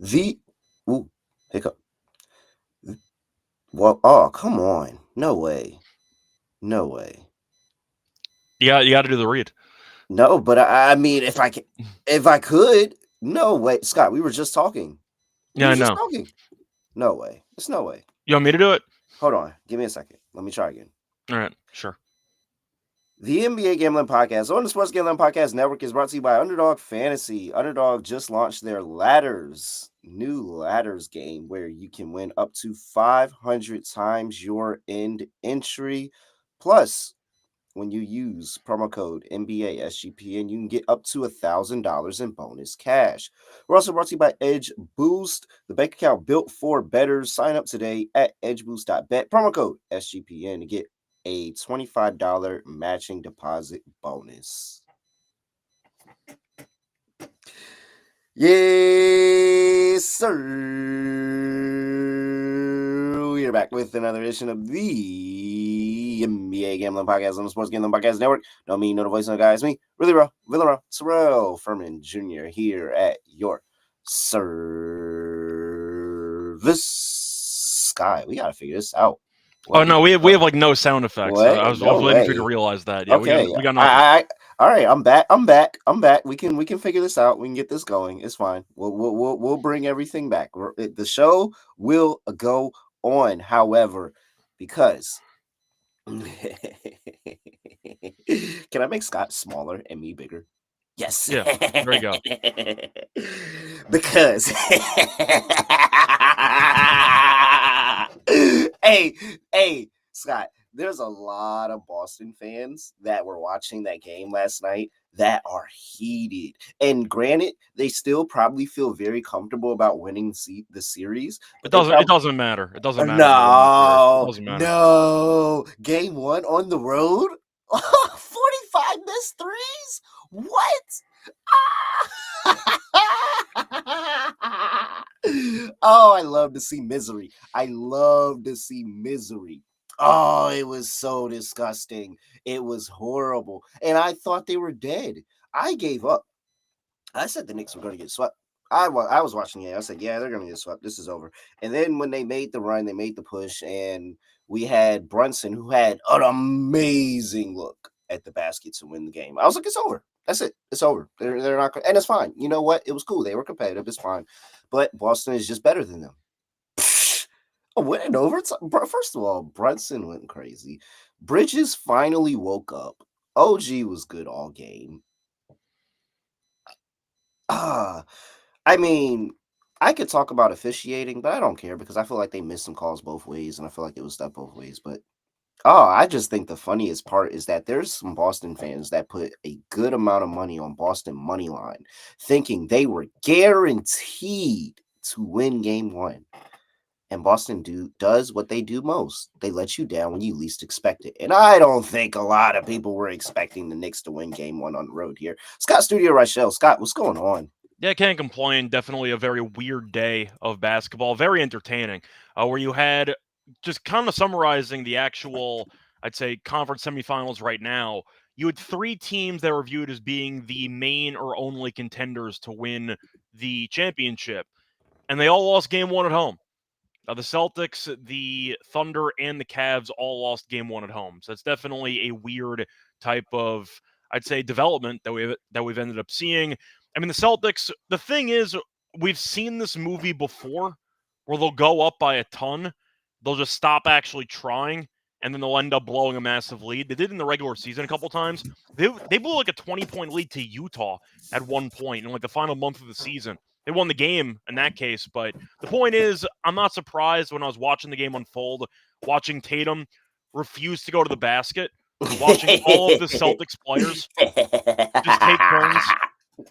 The ooh, hiccup. Well, oh, come on. No way. No way. Yeah, you got to do the read. No, but I mean, if I could, no way. Scott, we were just talking. We Yeah, were I just know. talking. No way. It's no way. You want me to do it? Hold on. Give me a second. Let me try again. All right, sure. The NBA Gambling Podcast on the Sports Gambling Podcast Network is brought to you by Underdog Fantasy. Underdog just launched their new ladders game where you can win up to 500 times your end entry. Plus, when you use promo code NBA SGPN, you can get up to $1,000 in bonus cash. We're also brought to you by Edge Boost, the bank account built for bettors. Sign up today at edgeboost.bet. Promo code SGPN to get a $25 matching deposit bonus. Yes, sir. We're back with another edition of the NBA Gambling Podcast on the Sports Gambling Podcast Network. No me, no the voice, no guy. It's me, really bro, Terrell Furman Jr. here at your service. Sky, we gotta figure this out. Oh no, we have like no sound effects. What? I was No waiting for you to way. realize that. Yeah, Okay. we got nothing. All right. I'm back. We can figure this out. We can get this going. It's fine. We'll bring everything back. The show will go on. However, because can I make Scott smaller and me bigger? Yes. Yeah, there you go. Because hey, Scott, there's a lot of Boston fans that were watching that game last night that are heated. And granted, they still probably feel very comfortable about winning the series. It doesn't matter. It doesn't matter. No, It doesn't matter. no. Game 1 on the road? 45 missed threes? What? Oh, I love to see misery. Oh, it was so disgusting. It was horrible. And I thought they were dead. I gave up. I said the Knicks were going to get swept. I was watching it. I said, yeah, they're going to get swept. This is over. And then when they made the run, they made the push, and we had Brunson, who had an amazing look at the basket to win the game. I was like, it's over. That's it. It's over. They're not, and it's fine. You know what? It was cool. They were competitive. It's fine. But Boston is just better than them. A win in overtime. First of all, Brunson went crazy. Bridges finally woke up. OG was good all game. I mean, I could talk about officiating, but I don't care because I feel like they missed some calls both ways, and I feel like it was stuff both ways. But I just think the funniest part is that there's some Boston fans that put a good amount of money on Boston money line, thinking they were guaranteed to win game 1. And Boston does what they do most. They let you down when you least expect it. And I don't think a lot of people were expecting the Knicks to win game 1 on the road here. Scott Studio Reichel. Scott, what's going on? Yeah, can't complain. Definitely a very weird day of basketball. Very entertaining. Where you had, just kind of summarizing the actual, I'd say, conference semifinals right now, you had 3 teams that were viewed as being the main or only contenders to win the championship. And they all lost game 1 at home. The Celtics, the Thunder, and the Cavs all lost game 1 at home. So it's definitely a weird type of, I'd say, development that we've ended up seeing. I mean, the Celtics, the thing is, we've seen this movie before where they'll go up by a ton. They'll just stop actually trying, and then they'll end up blowing a massive lead. They did in the regular season a couple times. They blew like a 20-point lead to Utah at one point in like the final month of the season. They won the game in that case, but the point is, I'm not surprised when I was watching the game unfold, watching Tatum refuse to go to the basket, watching all of the Celtics players just take turns.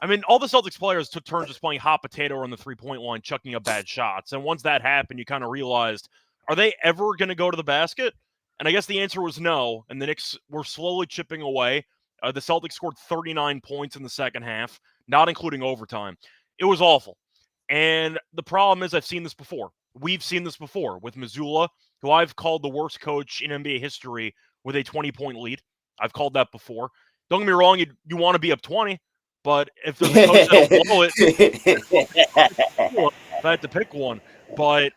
I mean, all the Celtics players took turns just playing hot potato on the three-point line, chucking up bad shots. And once that happened, you kind of realized, are they ever going to go to the basket? And I guess the answer was no, and the Knicks were slowly chipping away. The Celtics scored 39 points in the second half, not including overtime. It was awful. And the problem is, I've seen this before. We've seen this before with Mazzulla, who I've called the worst coach in NBA history with a 20-point lead. I've called that before. Don't get me wrong, you want to be up 20, but if there's a coach that'll blow it, if I had to pick one, but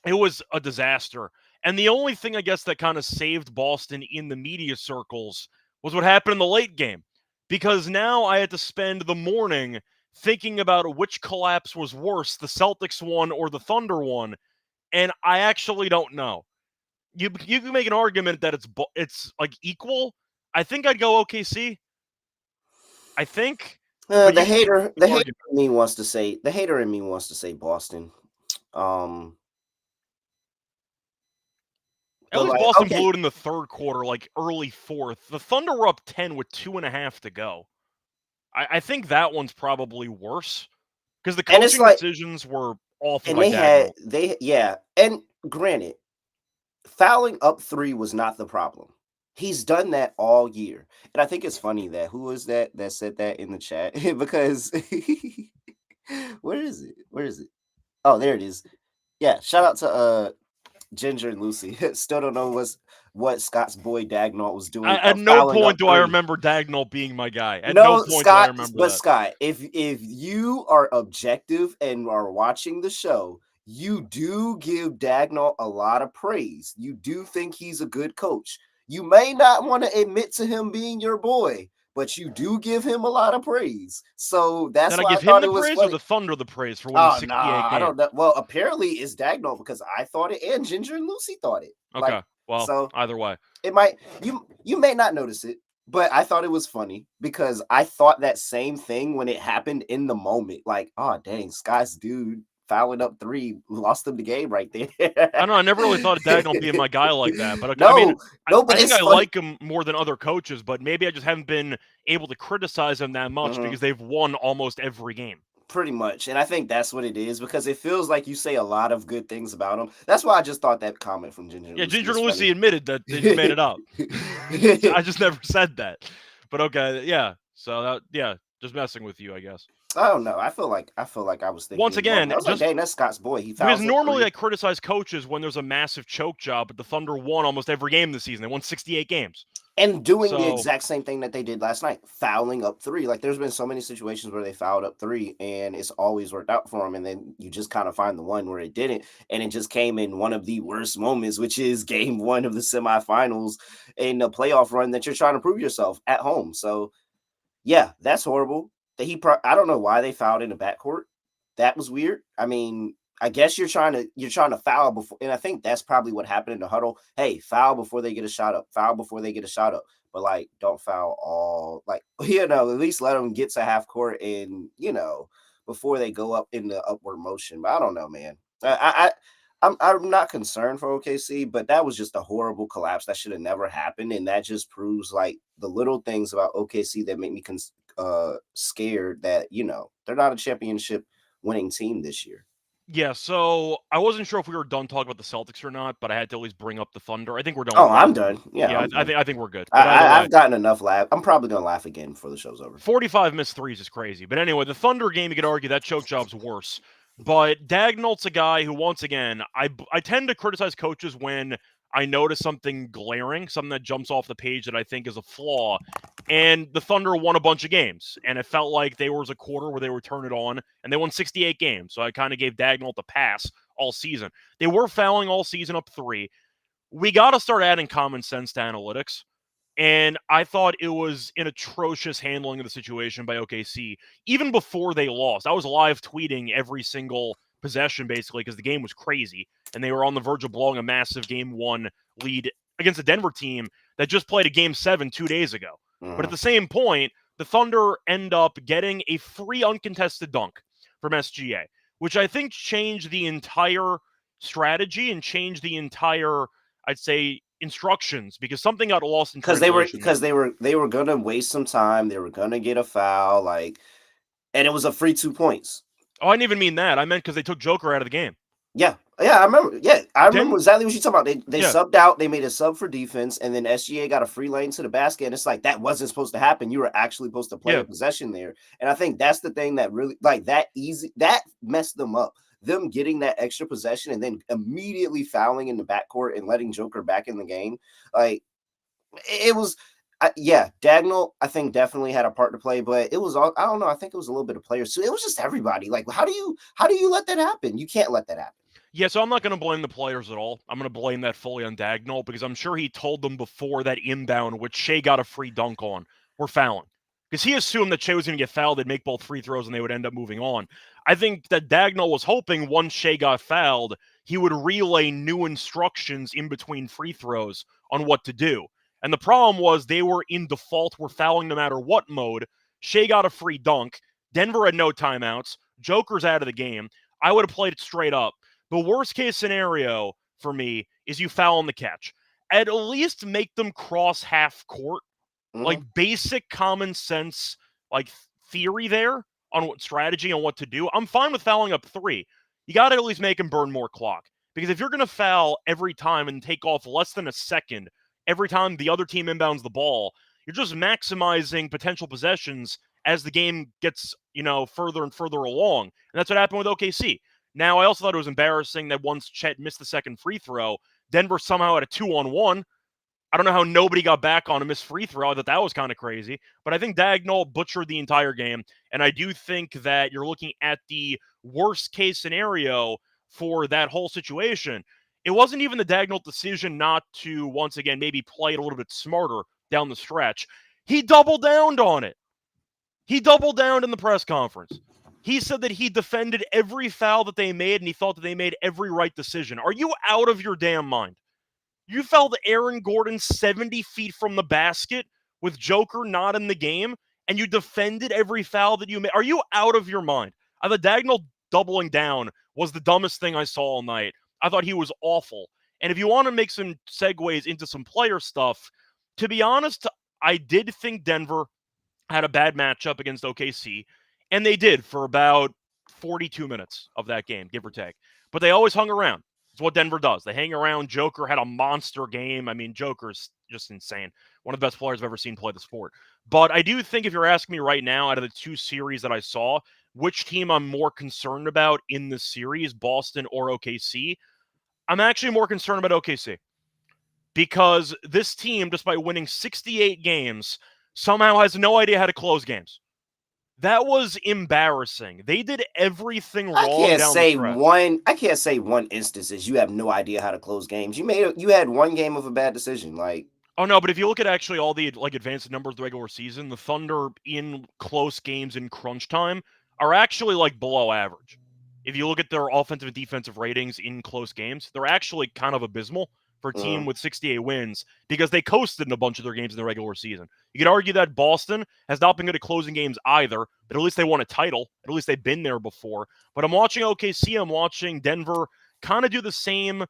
it was a disaster. And the only thing I guess that kind of saved Boston in the media circles was what happened in the late game. Because now I had to spend the morning thinking about which collapse was worse, the Celtics one or the Thunder one, and I actually don't know. You can make an argument that it's like equal. I think I'd go OKC. I think, but The you can hater, make the an hater argument. in me wants to say, the hater in me wants to say Boston. At But least like, Boston okay, blew it in the third quarter, like early fourth. The Thunder were up 10 with 2.5 to go. I think that one's probably worse because the and it's coaching like, decisions were awful and by Dagnall. yeah, and granted, fouling up three was not the problem. He's done that all year. And I think it's funny that who was that said that in the chat? Because where is it? Where is it? Oh, there it is. Yeah, shout out to Ginger and Lucy. Still don't know what Scott's boy Dagnall was doing At no fouling point up do I three. remember Dagnall being my guy. At no No, point do I Scott, remember but that. Scott, if you are objective and are watching the show, you do give Dagnall a lot of praise. You do think he's a good coach. You may not want to admit to him being your boy, but you do give him a lot of praise. So that's Did I why I give him thought the it was praise or funny. the Thunder the praise for winning Oh 68 nah, I games? don't know. Well, apparently it's Dagnall because I thought it and Ginger and Lucy thought it. Like, Okay, well, so either way. it might you may not notice it, but I thought it was funny because I thought that same thing when it happened in the moment. Like, oh dang, Scott's dude fouling up three lost them the game right I there. don't know. I never really thought of Dagnall being my guy like that, but okay, I mean, No, no, but I think it's I funny. like him more than other coaches, but maybe I just haven't been able to criticize him that much Mhm. because they've won almost every game. Pretty much. And I think that's what it is because it feels like you say a lot of good things about him. That's why I just thought that comment from Ginger and Yeah, Lucy Ginger was Lucy funny. admitted that they just made it up. I just never said that. But okay, yeah. So that, yeah, just messing with you, I guess. I don't know. I feel like I was thinking Once in the moment. again, I was like, just dang, that's Scott's boy. He because fouls up normally three. I criticize coaches when there's a massive choke job, but the Thunder won almost every game this season. They won 68 games. And doing the So, exact same thing that they did last night, fouling up three. Like there's been so many situations where they fouled up three and it's always worked out for them. And then you just kind of find the one where it didn't. And it just came in one of the worst moments, which is game one of the semifinals in the playoff run that you're trying to prove yourself at home. So yeah, that's horrible. That I don't know why they fouled in the backcourt. That was weird. I mean, I guess you're trying to foul before, and I think that's probably what happened in the huddle. Hey, foul before they get a shot up. Foul before they get a shot up. But like, don't foul all. Like, at least let them get to half court and before they go up in the upward motion. But I don't know, man. I'm not concerned for OKC, but that was just a horrible collapse. That should have never happened, and that just proves like the little things about OKC that make me scared that they're not a championship winning team this year. yeah, so I wasn't sure if we were done talking about the Celtics or not, but I had to at least bring up the Thunder. I think we're done Oh, with I'm Boston. done. Yeah, Yeah, I'm done. I think we're good. I, But either I way, I've gotten enough laugh. I'm probably gonna laugh again before the show's over. 45 missed threes is crazy. But anyway, the Thunder game, you could argue that choke job's worse. But Dagnall's a guy who, once again, I tend to criticize coaches when I notice something glaring, something that jumps off the page that I think is a flaw. And the Thunder won a bunch of games, and it felt like there was a quarter where they would turn it on, and they won 68 games. So I kind of gave Dagnall the pass all season. They were fouling all season up three. We got to start adding common sense to analytics. And I thought it was an atrocious handling of the situation by OKC, even before they lost. I was live tweeting every single possession, basically, because the game was crazy. And they were on the verge of blowing a massive game one lead against a Denver team that just played a game 7 2 days ago. But at Mhm. the same point, the Thunder end up getting a free uncontested dunk from SGA, which I think changed the entire strategy and changed the entire, I'd say, instructions because something got lost in Because they were translation there. because they were gonna waste some time. They were gonna get a foul, and it was a free 2 points. Oh, I didn't even mean that. I meant because they took Joker out of the game. Yeah, yeah, I remember. Yeah, I remember Den, exactly what you're talking about. They yeah, subbed out. They made a sub for defense, and then SGA got a free lane to the basket. And it's like that wasn't supposed to happen. You were actually supposed to play yeah, a possession there. And I think that's the thing that really that messed them up. Them getting that extra possession and then immediately fouling in the backcourt and letting Joker back in the game. Like it was. Yeah, Dagnall, I think definitely had a part to play, but it was all, I don't know. I think it was a little bit of players. So it was just everybody. Like, how do you let that happen? You can't let that happen. Yeah, so I'm not going to blame the players at all. I'm going to blame that fully on Dagnall because I'm sure he told them before that inbound, which Shea got a free dunk on, we're fouling. Because he assumed that Shea was going to get fouled, they'd make both free throws, and they would end up moving on. I think that Dagnall was hoping once Shea got fouled, he would relay new instructions in between free throws on what to do. And the problem was they were in default, were fouling no matter what mode. Shea got a free dunk. Denver had no timeouts. Joker's out of the game. I would have played it straight up. The worst case scenario for me is you foul on the catch. At least make them cross half court. Like basic common sense, like theory there on what strategy on what to do. I'm fine with fouling up 3. You got to at least make them burn more clock. Because if you're going to foul every time and take off less than a second every time the other team inbounds the ball, you're just maximizing potential possessions as the game gets, further and further along. And that's what happened with OKC. Now, I also thought it was embarrassing that once Chet missed the second free throw, Denver somehow had a 2-on-1. I don't know how nobody got back on a missed free throw. I thought that was kind of crazy. But I think Dagnall butchered the entire game. And I do think that you're looking at the worst case scenario for that whole situation. It wasn't even the Dagnall decision not to, once again, maybe play it a little bit smarter down the stretch. He doubled down on it. He doubled down in the press conference. He said that he defended every foul that they made, and he thought that they made every right decision. Are you out of your damn mind? You fouled Aaron Gordon 70 feet from the basket with Joker not in the game, and you defended every foul that you made. Are you out of your mind? I thought Dagnall doubling down was the dumbest thing I saw all night. I thought he was awful. And if you want to make some segues into some player stuff, to be honest, I did think Denver had a bad matchup against OKC, and they did for about 42 minutes of that game, give or take. But they always hung around. It's what Denver does. They hang around. Joker had a monster game. I mean, Joker's just insane. One of the best players I've ever seen play the sport. But I do think if you're asking me right now, out of the 2 series that I saw, which team I'm more concerned about in this series, Boston or OKC, I'm actually more concerned about OKC. Because this team, despite winning 68 games, somehow has no idea how to close games. That was embarrassing. They did everything wrong down the stretch. I can't say one instances you have no idea how to close games. You had one game of a bad decision. Like, oh no, but if you look at actually all the advanced numbers of the regular season, the Thunder in close games in crunch time are actually below average. If you look at their offensive and defensive ratings in close games, they're actually kind of abysmal for a team with 68 wins because they coasted in a bunch of their games in the regular season. You could argue that Boston has not been good at closing games either, but at least they won a title. At least they've been there before. But I'm watching OKC. I'm watching Denver kind of do the same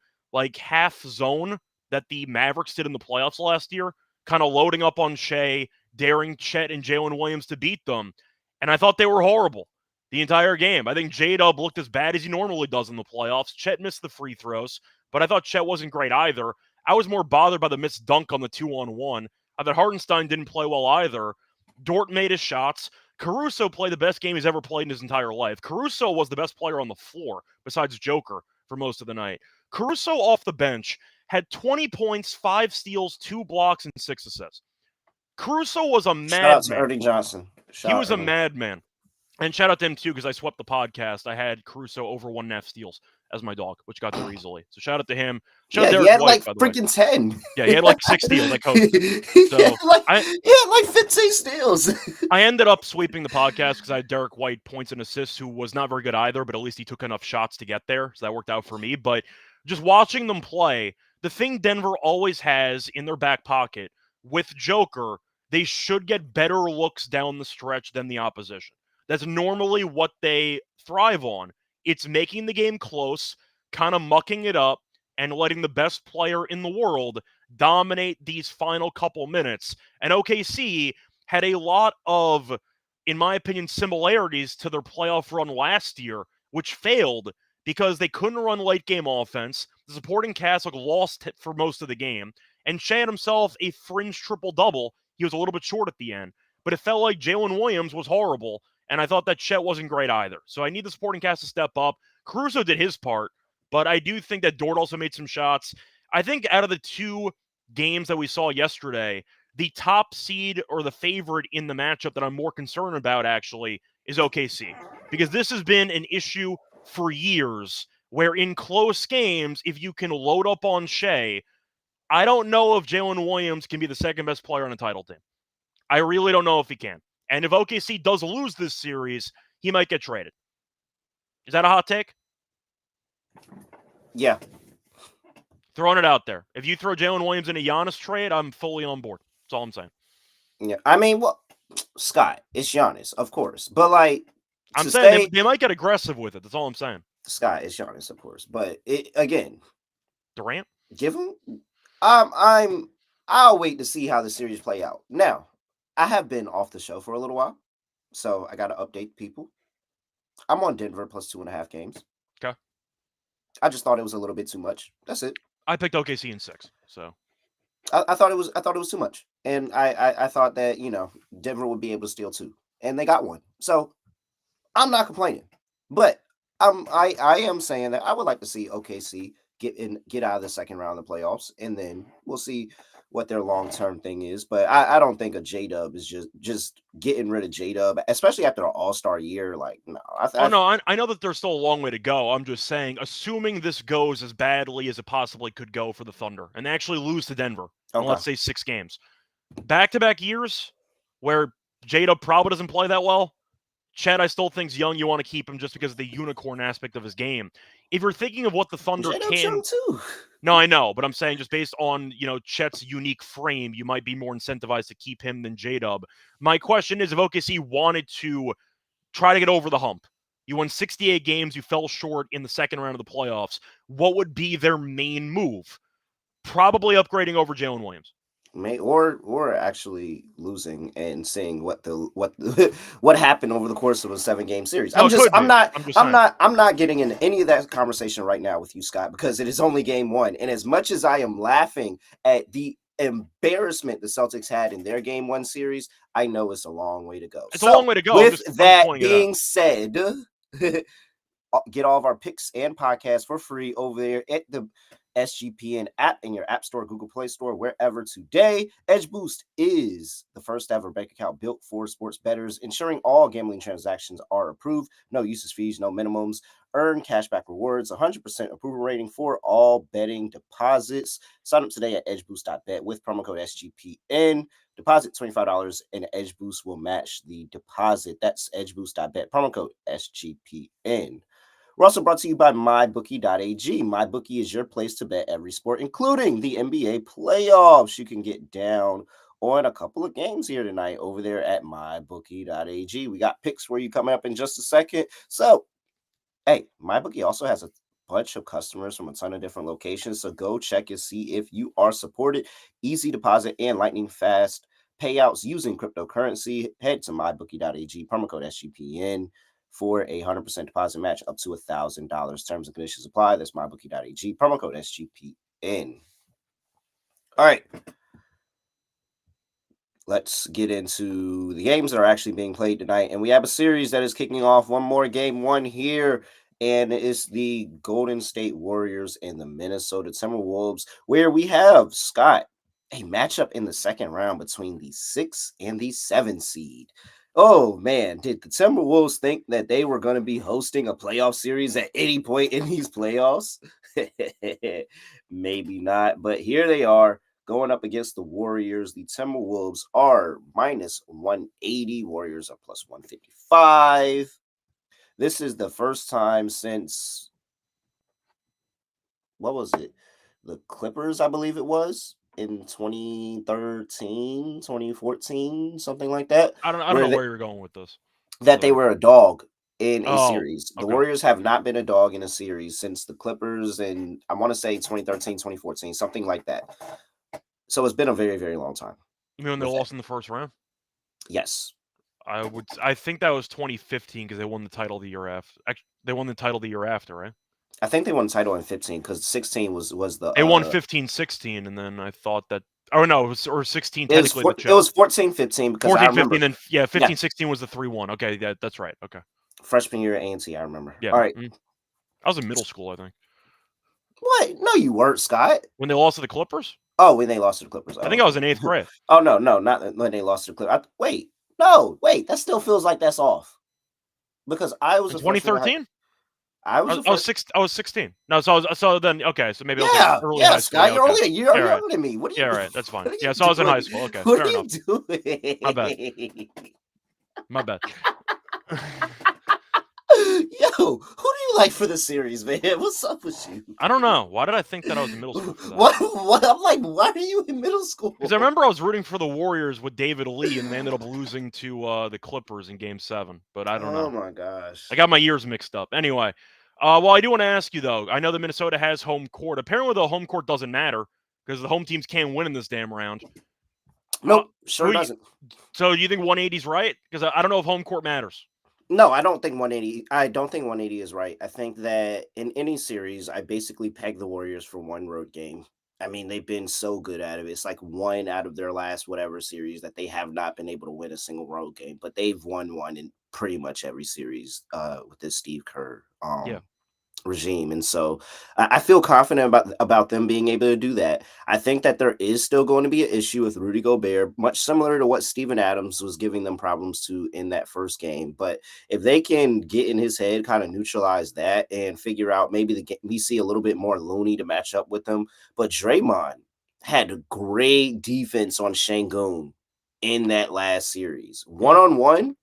half zone that the Mavericks did in the playoffs last year, kind of loading up on Shea, daring Chet and Jalen Williams to beat them. And I thought they were horrible the entire game. I think J-Dub looked as bad as he normally does in the playoffs. Chet missed the free throws, but I thought Chet wasn't great either. I was more bothered by the missed dunk on the 2-on-1. I thought Hartenstein didn't play well either. Dort made his shots. Caruso played the best game he's ever played in his entire life. Caruso was the best player on the floor, besides Joker, for most of the night. Caruso off the bench had 20 points, 5 steals, 2 blocks, and 6 assists. Caruso was a madman. Shout out to Ernie Johnson. He was a madman. And shout out to him, too, because I swept the podcast. I had Caruso over 1.5 steals as my dog, which got there easily. So shout out to him. Shout out to he had White, freaking 10. Yeah, he had 6 steals. So he had 15 steals. I ended up sweeping the podcast because I had Derek White points and assists, who was not very good either, but at least he took enough shots to get there. So that worked out for me. But just watching them play, the thing Denver always has in their back pocket with Joker, they should get better looks down the stretch than the opposition. That's normally what they thrive on. It's making the game close, kind of mucking it up, and letting the best player in the world dominate these final couple minutes. And OKC had a lot of, in my opinion, similarities to their playoff run last year, which failed because they couldn't run late game offense. The supporting cast lost for most of the game. And Shea had himself a fringe triple-double. He was a little bit short at the end. But it felt like Jalen Williams was horrible. And I thought that Chet wasn't great either. So I need the supporting cast to step up. Caruso did his part, but I do think that Dort also made some shots. I think out of the 2 games that we saw yesterday, The top seed or the favorite in the matchup that I'm more concerned about actually is OKC, because this has been an issue for years where in close games, if you can load up on Shea, I don't know if Jalen Williams can be the second best player on a title team. I really don't know if he can. And if OKC does lose this series, he might get traded. Is that a hot take? Yeah. Throwing it out there. If you throw Jalen Williams in a Giannis trade, I'm fully on board. That's all I'm saying. Yeah. I mean, well, Scott, it's Giannis, of course. But like I'm to saying stay they might get aggressive with it. That's all I'm saying. Scott, it's Giannis, of course. But it again, Durant? give him I'll wait to see how the series play out. Now, I have been off the show for a little while, so I gotta update people. I'm on Denver plus 2.5 games. Okay. I just thought it was a little bit too much. That's it. I picked OKC in 6, so I thought it was too much, and I thought that Denver would be able to steal 2, and they got 1. So I'm not complaining, but I am saying that I would like to see OKC get out of the second round of the playoffs, and then we'll see what their long-term thing is. But I don't think a J-Dub is just getting rid of J-Dub, especially after an all-star year. Like, no. I know that there's still a long way to go. I'm just saying, assuming this goes as badly as it possibly could go for the Thunder, and they actually lose to Denver in, let's say, 6 games. Back-to-back years where J-Dub probably doesn't play that well, Chet, I still think's young. You want to keep him just because of the unicorn aspect of his game. If you're thinking of what the Thunder can, too. No, I know, but I'm saying just based on Chet's unique frame, you might be more incentivized to keep him than J-Dub. My question is, if OKC wanted to try to get over the hump, you won 68 games, you fell short in the second round of the playoffs. What would be their main move? Probably upgrading over Jalen Williams. Or actually losing and seeing what happened over the course of a 7-game series. I'm not getting into any of that conversation right now with you, Scott, because it is only game 1. And as much as I am laughing at the embarrassment the Celtics had in their game 1 series, I know it's a long way to go. It's a long way to go. With that being said, get all of our picks and podcasts for free over there at the SGPN app in your App Store, Google Play Store, wherever today. Edge Boost is the first ever bank account built for sports bettors, ensuring all gambling transactions are approved. No usage fees, no minimums. Earn cashback rewards, 100% approval rating for all betting deposits. Sign up today at edgeboost.bet with promo code SGPN. Deposit $25 and Edge Boost will match the deposit. That's edgeboost.bet, promo code SGPN. We're also brought to you by MyBookie.ag. MyBookie is your place to bet every sport, including the NBA playoffs. You can get down on a couple of games here tonight over there at MyBookie.ag. We got picks for you coming up in just a second. So, hey, MyBookie also has a bunch of customers from a ton of different locations. So go check and see if you are supported. Easy deposit and lightning fast payouts using cryptocurrency. Head to MyBookie.ag, promo code SGPN. For a 100% deposit match up to $1,000. Terms and conditions apply. That's mybookie.ag. Promo code SGPN. All right. Let's get into the games that are actually being played tonight. And we have a series that is kicking off. One more game 1 here. And it's the Golden State Warriors and the Minnesota Timberwolves, where we have, Scott, a matchup in the second round between the 6 and the 7 seed. Oh, man, did the Timberwolves think that they were going to be hosting a playoff series at any point in these playoffs? Maybe not, but here they are going up against the Warriors. The Timberwolves are minus 180. Warriors are plus 155. This is the first time since, what was it? The Clippers, I believe it was. In 2013, 2014, something like that. I don't know where you're going with this. That they were a dog in a series. The okay. Warriors have not been a dog in a series since the Clippers, and I want to say 2013, 2014, something like that. So it's been a very, very long time. You mean when they lost in the first round? Yes. I think that was 2015 because they won the title the year after. Actually, they won the title the year after, right? I think they won the title in 15 because 16 was the. They won 15-16, and then I thought that. Oh no, it was 16 technically. It was 14-15 because 14-15, then 15-16 was the 3-1. Okay, that's right. Okay. Freshman year at A&T, I remember. Yeah. All right. I was in middle school, I think. What? No, you weren't, Scott. When they lost to the Clippers? Oh, when they lost to the Clippers. I Oh, think I was okay. in 8th grade. Oh no, not when they lost to the Clippers. Wait, no, wait. That still feels like that's off because I was In a freshman. 2013? I was a freshman. I was 16. No, so then okay, so maybe I was in Yeah, early yeah, high school. Scott. Yeah, You're okay. only a year Yeah, right. younger than me. What are Yeah, you? right. That's fine. What are Yeah, you so I was in high doing? school. Okay, What are fair you enough. doing? My bad. My bad. Yo, who do you like for the series, man? What's up with you? I don't know. Why did I think that I was in middle school for that? What? I'm like, why are you in middle school? Because I remember I was rooting for the Warriors with David Lee, and they ended up losing to the Clippers in Game 7. But I don't Oh know. my gosh. I got my years mixed up. Anyway, well, I do want to ask you, though. I know that Minnesota has home court. Apparently, the home court doesn't matter because the home teams can't win in this damn round. Nope, sure doesn't. So you think 180 is right? Because I don't know if home court matters. No, I don't think 180. I don't think 180 is right. I think that in any series, I basically peg the Warriors for one road game. I mean, they've been so good at it. It's like one out of their last whatever series that they have not been able to win a single road game, but they've won one in pretty much every series with this Steve Kerr Yeah. regime. And so I feel confident about them being able to do that. I think that there is still going to be an issue with Rudy Gobert, much similar to what Steven Adams was giving them problems to in that first game. But if they can get in his head, kind of neutralize that and figure out maybe we see a little bit more Looney to match up with them. But Draymond had a great defense on Şengün in that last series. One-on-one,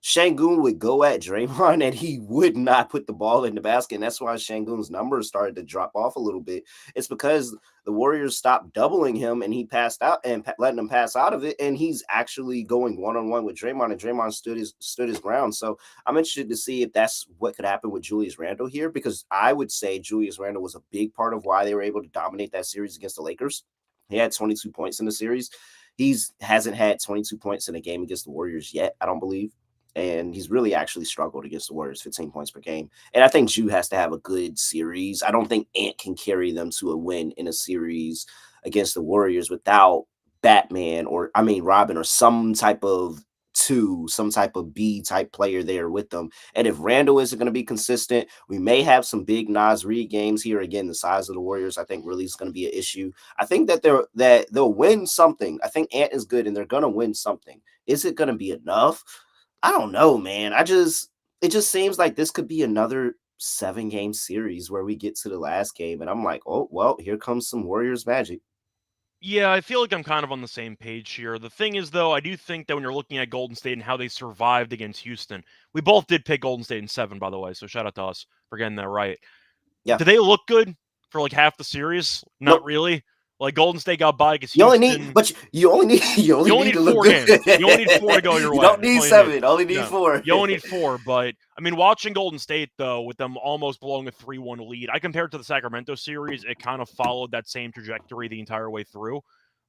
Şengün would go at Draymond and he would not put the ball in the basket. And that's why Şengün's numbers started to drop off a little bit. It's because the Warriors stopped doubling him and he passed out and letting him pass out of it. And he's actually going one-on-one with Draymond, and Draymond stood his ground. So I'm interested to see if that's what could happen with Julius Randle here, because I would say Julius Randle was a big part of why they were able to dominate that series against the Lakers. He had 22 points in the series. Hasn't had 22 points in a game against the Warriors yet, I don't believe. And he's really actually struggled against the Warriors, 15 points per game. And I think Ju has to have a good series. I don't think Ant can carry them to a win in a series against the Warriors without Batman Robin or some type of B type player there with them. And if Randall isn't going to be consistent, we may have some big Nas Reed games here. Again, the size of the Warriors, I think, really is going to be an issue. I think that they'll win something. I think Ant is good and they're going to win something. Is it going to be enough? I don't know, man. It just seems like this could be another 7-game series where we get to the last game and I'm like, oh, well, here comes some Warriors magic. Yeah, I feel like I'm kind of on the same page here. The thing is, though, I do think that when you're looking at Golden State and how they survived against Houston, we both did pick Golden State in 7, by the way, so shout out to us for getting that right. Yeah. Did they look good for like half the series? Not Nope. really. Like Golden State got by because You Houston. you only need You only need to look 4 good. games. You only need 4 to go your way. You don't need 7. Only need 4. You only need 4. But I mean, watching Golden State though, with them almost blowing a 3-1 lead, I compared to the Sacramento series, it kind of followed that same trajectory the entire way through.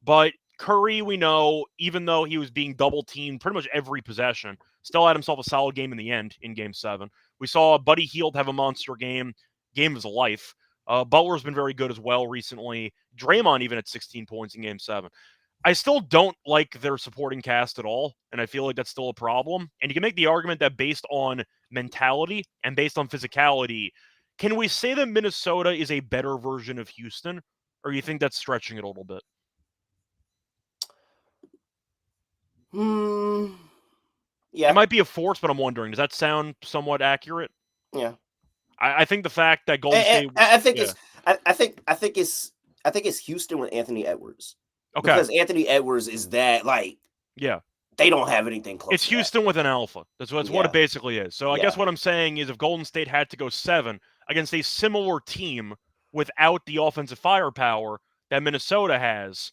But Curry, we know, even though he was being double teamed pretty much every possession, still had himself a solid game in the end in Game 7. We saw Buddy Hield have a monster game of his life. Butler's been very good as well recently. Draymond even at 16 points in Game 7. I still don't like their supporting cast at all, and I feel like that's still a problem. And you can make the argument that based on mentality and based on physicality, can we say that Minnesota is a better version of Houston, or you think that's stretching it a little bit? Yeah. It might be a force, but I'm wondering, does that sound somewhat accurate? Yeah. I think the fact that Golden State, I think it's Houston with Anthony Edwards. okay, Because Anthony Edwards is that, like, yeah, they don't have anything close. it's to Houston that. with an alpha. That's what it basically is. So I guess what I'm saying is, if Golden State had to go 7 against a similar team without the offensive firepower that Minnesota has,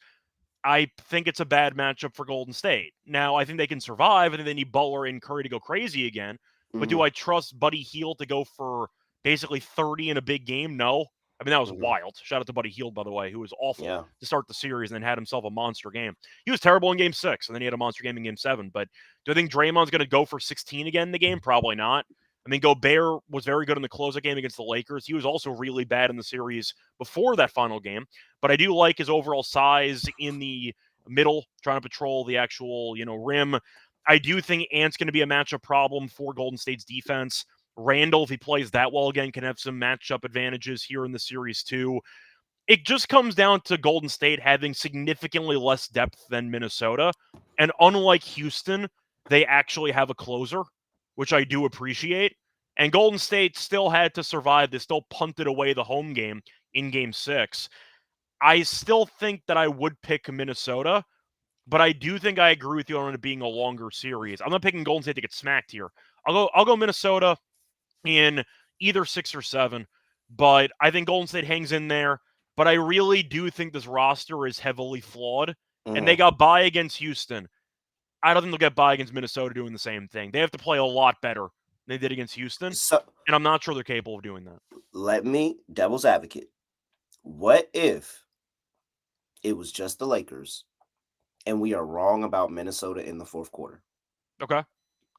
I think it's a bad matchup for Golden State. Now, I think they can survive. I think they need Butler and Curry to go crazy again. But do I trust Buddy Hield to go for basically 30 in a big game? No. I mean, that was wild. Shout out to Buddy Hield, by the way, who was awful to start the series and then had himself a monster game. He was terrible in Game 6, and then he had a monster game in Game 7. But do I think Draymond's going to go for 16 again in the game? Probably not. I mean, Gobert was very good in the closeout game against the Lakers. He was also really bad in the series before that final game. But I do like his overall size in the middle, trying to patrol the actual, rim. I do think Ant's going to be a matchup problem for Golden State's defense. Randall, if he plays that well again, can have some matchup advantages here in the series too. It just comes down to Golden State having significantly less depth than Minnesota. And unlike Houston, they actually have a closer, which I do appreciate. And Golden State still had to survive. They still punted away the home game in game 6. I still think that I would pick Minnesota, but I do think I agree with you on it being a longer series. I'm not picking Golden State to get smacked here. I'll go Minnesota in either 6 or 7, but I think Golden State hangs in there. But I really do think this roster is heavily flawed, and they Mhm. got by against Houston. I don't think they'll get by against Minnesota doing the same thing. They have to play a lot better than they did against Houston, So and I'm not sure they're capable of doing that. let me devil's advocate. What if it was just the Lakers and we are wrong about Minnesota in the fourth quarter? Okay,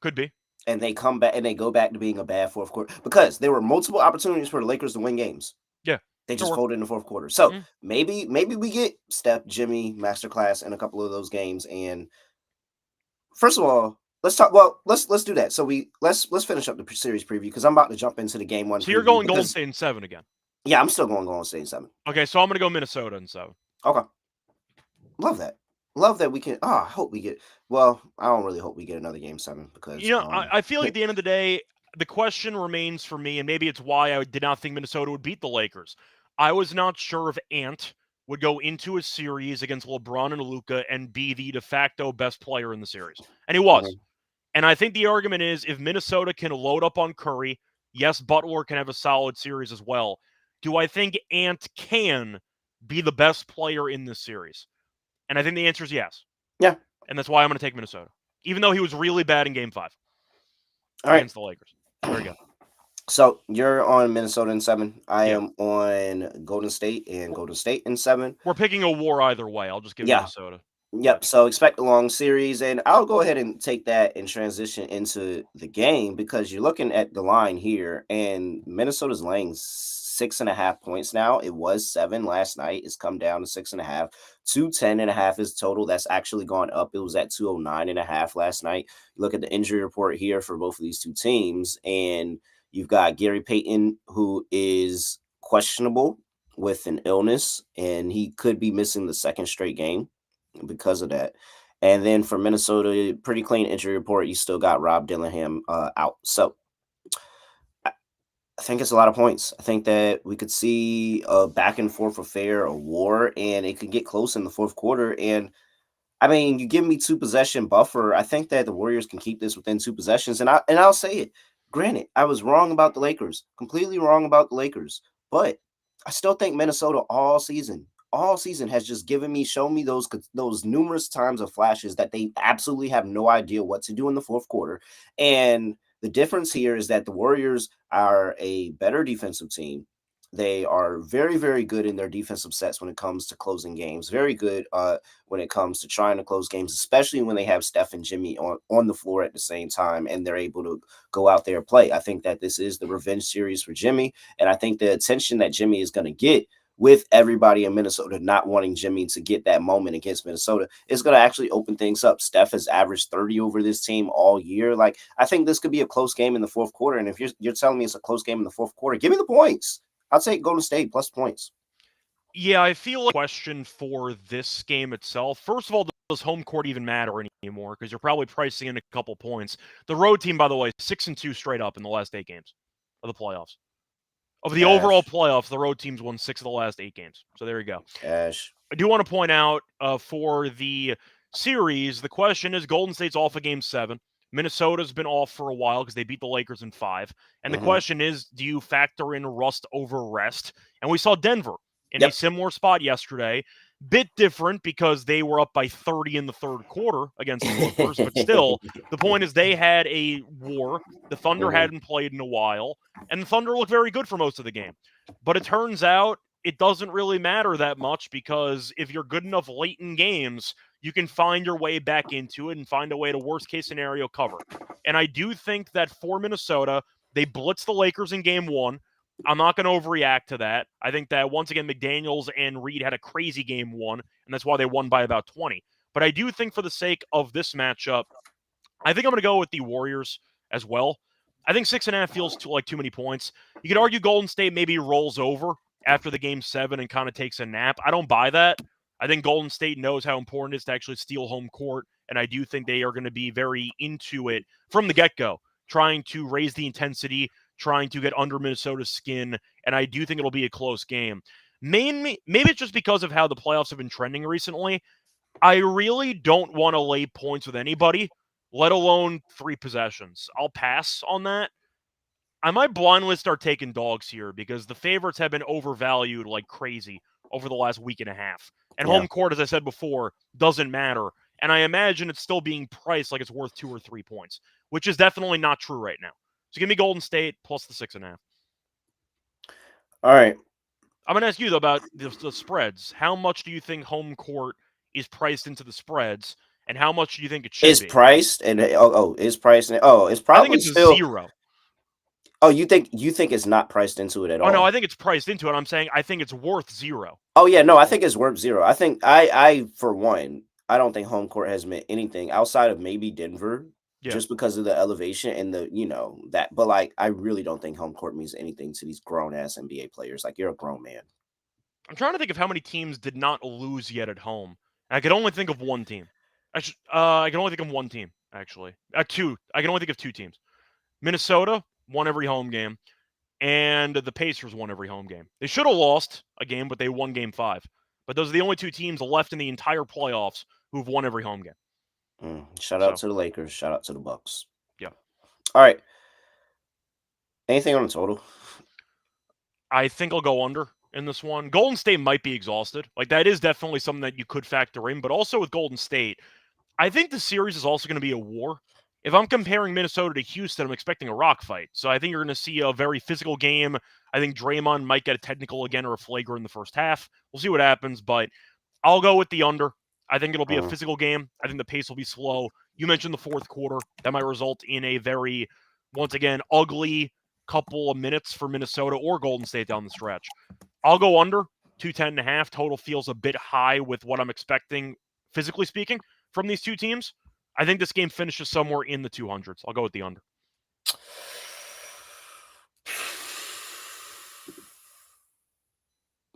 could be. And they come back and they go back to being a bad fourth quarter because there were multiple opportunities for the Lakers to win games. Yeah, They there just were. folded in the fourth quarter. So Mm. maybe we get Steph, Jimmy, masterclass in a couple of those games. And first of all, let's talk. Well, let's do that. So let's finish up the series preview because I'm about to jump into the game 1 So you're preview going Golden because State in 7 again. yeah, I'm still going Golden State in 7. Okay, so I'm going to go Minnesota in 7. Okay, love that. Love that we can. Oh, I hope we get. Well, I don't really hope we get another game 7 because I feel like at the end of the day, the question remains for me, and maybe it's why I did not think Minnesota would beat the Lakers. I was not sure if Ant would go into a series against LeBron and Luka and be the de facto best player in the series. And he was. Mhm. And I think the argument is if Minnesota can load up on Curry, yes, Butler can have a solid series as well. Do I think Ant can be the best player in this series? And I think the answer is yes. Yeah. And that's why I'm going to take Minnesota, even though he was really bad in game 5 All right. against the Lakers. So there you go. So you're on Minnesota in 7. I Yeah. am on Golden State and Golden State in 7. We're picking a war either way. I'll just give Yeah. Minnesota. Yep. So expect a long series, and I'll go ahead and take that and transition into the game because you're looking at the line here, and Minnesota's laying 6.5 points now. It was 7 last night. It's come down to 6.5. 210.5 is total. That's actually gone up. It was at 209.5 last night. You look at the injury report here for both of these two teams, and you've got Gary Payton, who is questionable with an illness, and he could be missing the second straight game because of that. And then for Minnesota, pretty clean injury report. You still got Rob Dillingham out. So I think it's a lot of points. I think that we could see a back and forth affair, a war, and it could get close in the fourth quarter. And I mean, you give me 2 possession buffer. I think that the Warriors can keep this within 2 possessions. And I'll say it. Granted, I was wrong about the Lakers, completely wrong about the Lakers, but I still think Minnesota all season has just shown me those numerous times of flashes that they absolutely have no idea what to do in the fourth quarter. And the difference here is that the Warriors are a better defensive team. They are very, very good in their defensive sets when it comes to closing games. Very good when it comes to trying to close games, especially when they have Steph and Jimmy on the floor at the same time and they're able to go out there and play. I think that this is the revenge series for Jimmy. And I think the attention that Jimmy is going to get with everybody in Minnesota not wanting Jimmy to get that moment against Minnesota is going to actually open things up. Steph has averaged 30 over this team all year. Like, I think this could be a close game in the fourth quarter. And if you're telling me it's a close game in the fourth quarter, give me the points. I'll take Golden State plus points. Yeah, I feel like question for this game itself. First of all, does home court even matter anymore? Because you're probably pricing in a couple points. The road team, by the way, 6-2 straight up in the last 8 games of the playoffs. Of the overall Cash. playoffs, the road team's won 6 of the last 8 games. So there you go. Cash. I do want to point out for the series, the question is Golden State's off of game 7. Minnesota's been off for a while because they beat the Lakers in 5. And the question is, do you factor in rust over rest? And we saw Denver in a Yep. similar spot yesterday. Bit different because they were up by 30 in the third quarter against the Clippers, but still, the point is they had a war. The Thunder hadn't played in a while, and the Thunder looked very good for most of the game. But it turns out it doesn't really matter that much because if you're good enough late in games, you can find your way back into it and find a way to worst case scenario cover. And I do think that for Minnesota, they blitzed the Lakers in game 1. I'm not going to overreact to that. I think that once again, McDaniels and Reed had a crazy game 1, and that's why they won by about 20. But I do think for the sake of this matchup, I think I'm going to go with the Warriors as well. I think 6.5 feels like too many points. You could argue Golden State maybe rolls over after the game 7 and kind of takes a nap. I don't buy that. I think Golden State knows how important it is to actually steal home court, and I do think they are going to be very into it from the get-go, trying to raise the intensity, trying to get under Minnesota's skin, and I do think it'll be a close game. Maybe it's just because of how the playoffs have been trending recently. I really don't want to lay points with anybody, let alone 3 possessions. I'll pass on that. I might blindly start taking dogs here because the favorites have been overvalued like crazy over the last week and a half. And Yeah. home court, as I said before, doesn't matter. And I imagine it's still being priced like it's worth 2 or 3 points, which is definitely not true right now. So give me Golden State plus the 6.5. All right. I'm going to ask you, though, about the spreads. How much do you think home court is priced into the spreads, and how much do you think it should It's be? priced and it's priced and it's I think probably it's a still 0. Oh, you think it's not priced into it at Oh, no, all? I think it's priced into it. I'm saying I think it's worth 0. Oh yeah, no, I think it's worth 0. I think I for one, I don't think home court has meant anything outside of maybe Denver, Yeah. just because of the elevation and the that. But like, I really don't think home court means anything to these grown ass NBA players. Like, you're a grown man. I'm trying to think of how many teams did not lose yet at home. I could only think of one team. I can only think of one team, actually. 2. I can only think of 2 teams. Minnesota won every home game, and the Pacers won every home game. They should have lost a game, but they won game 5. But those are the only 2 teams left in the entire playoffs who've won every home game. Shout out So, to the Lakers. Shout out to the Bucks. yeah. All right. Anything on the total? I think I'll go under in this one. Golden State might be exhausted. Like, that is definitely something that you could factor in. But also with Golden State, I think the series is also going to be a war. If I'm comparing Minnesota to Houston, I'm expecting a rock fight. So I think you're going to see a very physical game. I think Draymond might get a technical again or a flagrant in the first half. We'll see what happens, but I'll go with the under. I think it'll be a physical game. I think the pace will be slow. You mentioned the fourth quarter. That might result in a very, once again, ugly couple of minutes for Minnesota or Golden State down the stretch. I'll go under 210.5. Total feels a bit high with what I'm expecting, physically speaking, from these 2 teams. I think this game finishes somewhere in the 200s. I'll go with the under.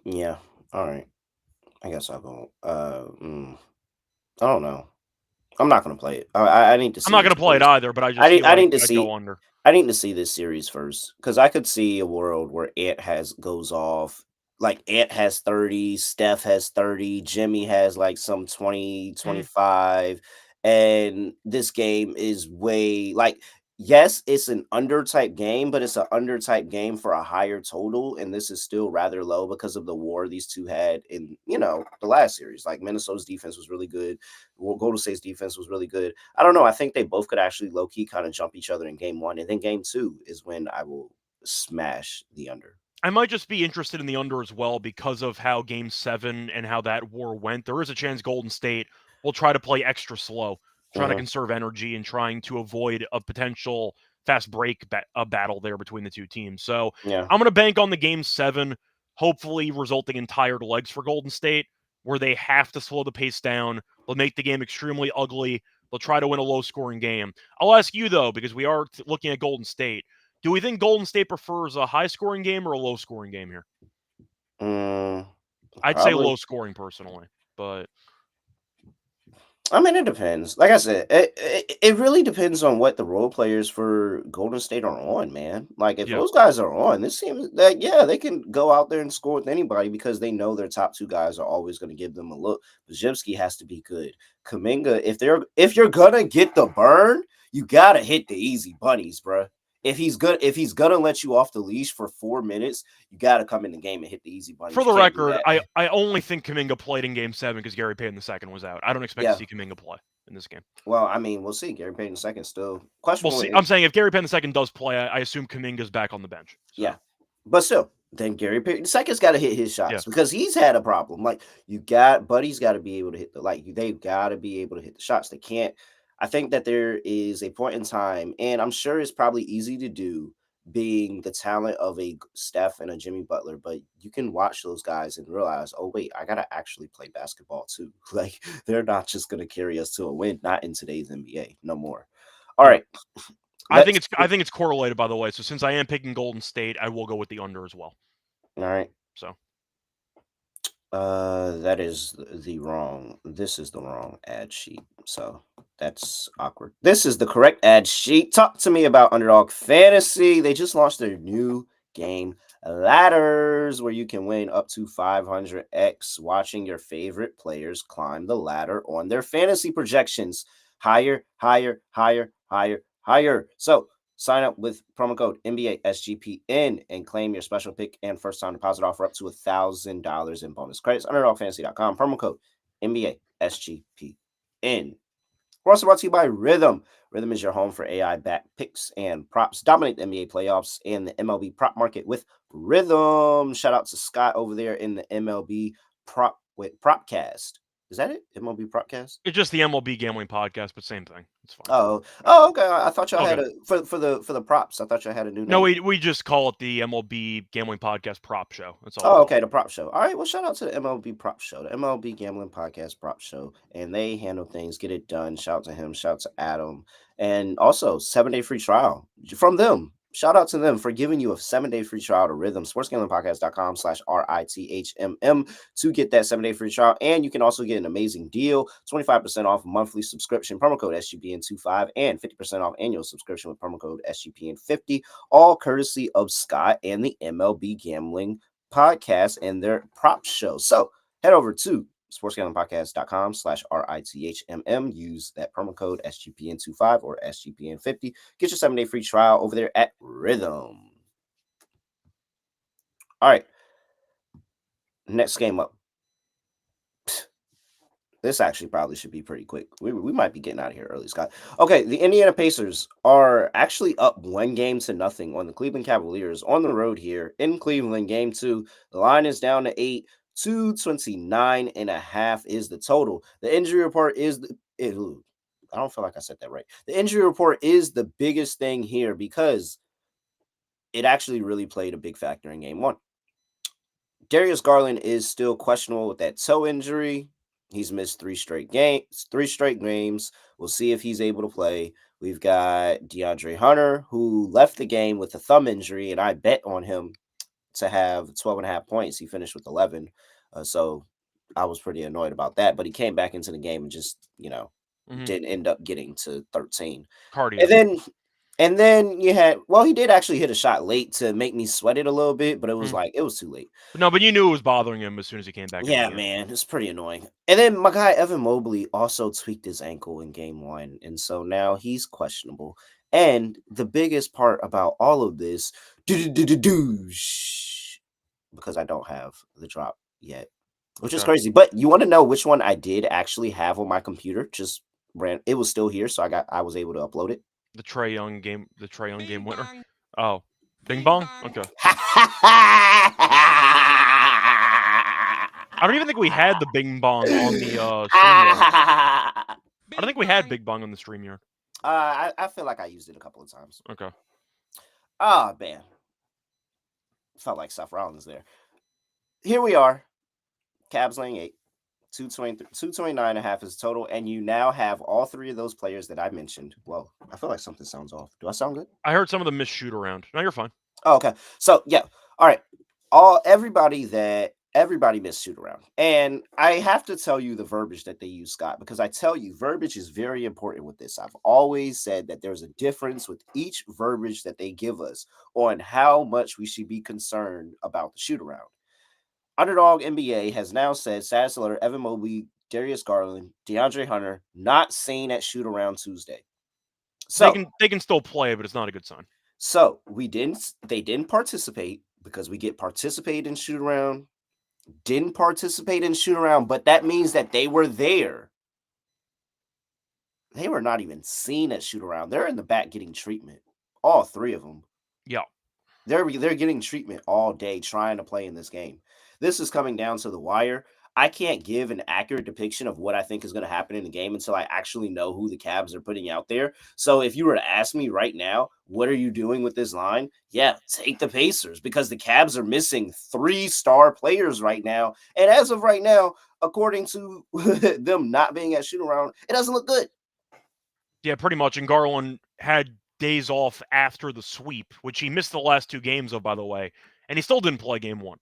Yeah. All right. I guess I'll go. I don't know. I'm not gonna play it. I need to see. I'm not going to play it either, but I just feel I like need to I'd see. go under. I need to see this series first, because I could see a world where Ant goes off. Like, Ant has 30, Steph has 30, Jimmy has like some 20, 25, and this game is way like, yes, it's an under type game, but it's an under type game for a higher total, and this is still rather low because of the war these two had in the last series. Like, Minnesota's defense was really good. Golden State's defense was really good. I don't know. I think they both could actually low key kind of jump each other in game 1, and then game 2 is when I will smash the under. I might just be interested in the under as well because of how game 7 and how that war went. There is a chance Golden State will try to play extra slow, trying to conserve energy and trying to avoid a potential fast break battle there between the 2 teams. So Yeah. I'm going to bank on the game 7, hopefully resulting in tired legs for Golden State, where they have to slow the pace down. They'll make the game extremely ugly. They'll try to win a low-scoring game. I'll ask you, though, because we are looking at Golden State. Do we think Golden State prefers a high-scoring game or a low-scoring game here? I'd say low-scoring personally, but I mean, it depends. Like I said, it really depends on what the role players for Golden State are on, man. Like, if yeah. those guys are on, this seems that they can go out there and score with anybody because they know their top 2 guys are always going to give them a look. Bajewski has to be good. Kuminga, if you're gonna get the burn, you gotta hit the easy bunnies, bro. If he's gonna let you off the leash for 4 minutes, you gotta come in the game and hit the easy bunnies. For the record, I only think Kuminga played in game 7 because Gary Payton II was out. I don't expect to see Kuminga play in this game. Well, I mean, we'll see. Gary Payton II still questionable. We'll see. I'm saying if Gary Payton II does play, I assume Kuminga's back on the bench. So. Yeah, but still, then Gary Payton II's got to hit his shots because he's had a problem. Like, Buddy's got to be able to hit they've got to be able to hit the shots. They can't. I think that there is a point in time, and I'm sure it's probably easy to do, being the talent of a Steph and a Jimmy Butler, but you can watch those guys and realize, oh wait, I gotta actually play basketball too. Like, they're not just gonna carry us to a win, not in today's NBA, no more. All right. I think it's correlated, by the way. So since I am picking Golden State, I will go with the under as well. All right. So That is the wrong. This is the wrong ad sheet. So that's awkward. This is the correct ad sheet. Talk to me about Underdog Fantasy. They just launched their new game ladders where you can win up to 500x watching your favorite players climb the ladder on their fantasy projections. Higher, higher, higher, higher, higher. So sign up with promo code NBA SGPN and claim your special pick and first time deposit offer up to $1,000 in bonus credits. UnderdogFantasy.com, promo code NBA SGPN. We're also brought to you by Rhythm. Rhythm is your home for AI backed picks and props. Dominate the NBA playoffs and the MLB prop market with Rhythm. Shout out to Scott over there in the MLB Propcast. Is that it? MLB Propcast? it's just the MLB gambling podcast, but same thing. It's fine. Oh, okay. I thought y'all had Okay. a for the props. I thought y'all had a new No, name. we just call it the MLB gambling podcast prop show. That's all we Oh, call okay, it. the prop show. All right, well, shout out to the MLB prop show, the MLB Gambling Podcast prop show, and they handle things, get it done. Shout out to him, shout out to Adam, and also 7-day free trial from them. Shout out to them for giving you a 7-day free trial to Rhythm, sportsgamblingpodcast.com/RITHMM to get that 7-day free trial. And you can also get an amazing deal, 25% off monthly subscription, promo code SGPN25, and 50% off annual subscription with promo code SGPN50, all courtesy of Scott and the MLB Gambling Podcast and their prop show. So head over to sportsgamblingpodcast.com/RITHMM. Use that promo code SGPN25 or SGPN50. Get your 7-day free trial over there at Rhythm. All right. Next game up. This actually probably should be pretty quick. We might be getting out of here early, Scott. Okay, the Indiana Pacers are actually up 1-0 on the Cleveland Cavaliers on the road here in Cleveland. Game 2, the line is down to 8. 229.5 is the total. The injury report is I don't feel like I said that right. The injury report is the biggest thing here because it actually really played a big factor in game 1. Darius Garland is still questionable with that toe injury. He's missed 3 straight games. We'll see if he's able to play. We've got DeAndre Hunter, who left the game with a thumb injury, and I bet on him to have 12.5 points. He finished with 11. So I was pretty annoyed about that, but he came back into the game and just, didn't end up getting to 13. Cardio. And then you had, well, he did actually hit a shot late to make me sweat it a little bit, but it was it was too late. No, but you knew it was bothering him as soon as he came back. Yeah, man, it's pretty annoying. And then my guy Evan Mobley also tweaked his ankle in game 1, and so now he's questionable. And the biggest part about all of this, because I don't have the drop yet, which is crazy. But you want to know which one I did actually have on my computer? Just ran. It was still here, so I was able to upload it. The Trae Young game winner. Oh, Bing Bong. Okay. I don't even think we had the Bing Bong on the StreamYard. I don't think we had Big Bong on the StreamYard. I feel like I used it a couple of times. Okay. Oh, man. Felt like Seth Rollins there. Here we are. Cavs laying 8. 229.5 is total, and you now have all 3 of those players that I mentioned. Well, I feel like something sounds off. Do I sound good? I heard some of them miss shoot around. No, you're fine. Oh, okay. So yeah. All right. Everybody missed shoot around. And I have to tell you the verbiage that they use, Scott, because I tell you, verbiage is very important with this. I've always said that there's a difference with each verbiage that they give us on how much we should be concerned about the shoot around. Underdog NBA has now said status alert: Evan Mobley, Darius Garland, DeAndre Hunter not seen at shoot around Tuesday. So they can still play, but it's not a good sign. So they didn't participate because we get participate in shoot around, didn't participate in shoot around, but that means that they were there. They were not even seen at shoot around. They're in the back getting treatment. All 3 of them. Yeah. They're getting treatment all day trying to play in this game. This is coming down to the wire. I can't give an accurate depiction of what I think is going to happen in the game until I actually know who the Cavs are putting out there. So if you were to ask me right now, what are you doing with this line? Yeah, take the Pacers because the Cavs are missing 3-star players right now. And as of right now, according to them not being at shoot around, it doesn't look good. Yeah, pretty much. And Garland had days off after the sweep, which he missed the last 2 games of, by the way. And he still didn't play game 1.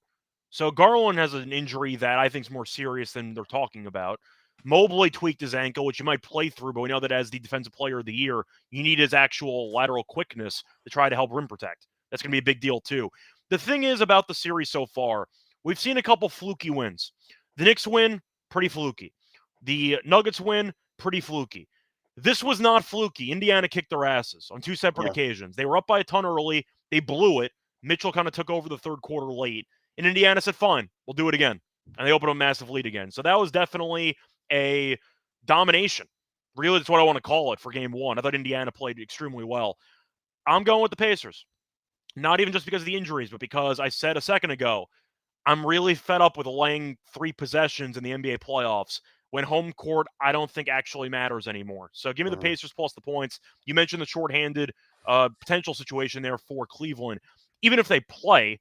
So Garland has an injury that I think is more serious than they're talking about. Mobley tweaked his ankle, which you might play through, but we know that as the defensive player of the year, you need his actual lateral quickness to try to help rim protect. That's going to be a big deal, too. The thing is about the series so far, we've seen a couple fluky wins. The Knicks win, pretty fluky. The Nuggets win, pretty fluky. This was not fluky. Indiana kicked their asses on two separate Yeah. occasions. They were up by a ton early. They blew it. Mitchell kind of took over the third quarter late. And Indiana said, fine, we'll do it again. And they opened a massive lead again. So that was definitely a domination. Really, that's what I want to call it for game one. I thought Indiana played extremely well. I'm going with the Pacers. Not even just because of the injuries, but because I said a second ago, I'm really fed up with laying 3 possessions in the NBA playoffs when home court, I don't think actually matters anymore. So give me the Mhm. Pacers plus the points. You mentioned the shorthanded potential situation there for Cleveland. Even if they play,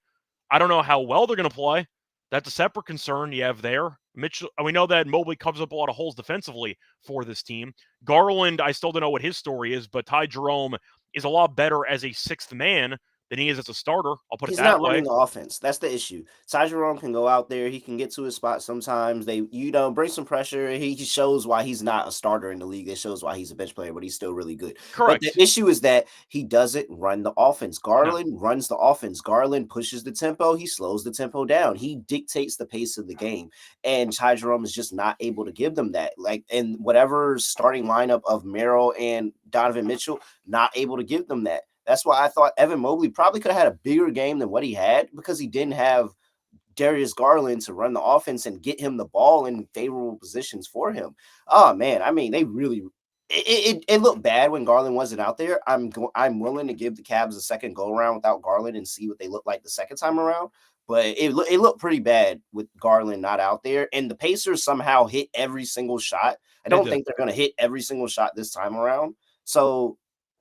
I don't know how well they're going to play. That's a separate concern you have there. Mitchell, we know that Mobley covers up a lot of holes defensively for this team. Garland, I still don't know what his story is, but Ty Jerome is a lot better as a sixth man than he is as a starter. I'll put it He's that not running way. the offense. That's the issue. Ty Jerome can go out there. He can get to his spot sometimes. They, bring some pressure. He shows why he's not a starter in the league. It shows why he's a bench player, but he's still really good. But the Correct. issue is that he doesn't run the offense. No. Garland runs the offense. Garland pushes the tempo. He slows the tempo down. He dictates the pace of the game. And Ty Jerome is just not able to give them that. Like, in whatever starting lineup of Merrill and Donovan Mitchell, not able to give them that. That's why I thought Evan Mobley probably could have had a bigger game than what he had because he didn't have Darius Garland to run the offense and get him the ball in favorable positions for him. Oh man, I mean, they really it looked bad when Garland wasn't out there. I'm willing to give the Cavs a second go around without Garland and see what they look like the second time around. But it looked pretty bad with Garland not out there, and the Pacers somehow hit every single shot. I They don't did. think they're going to hit every single shot this time around. So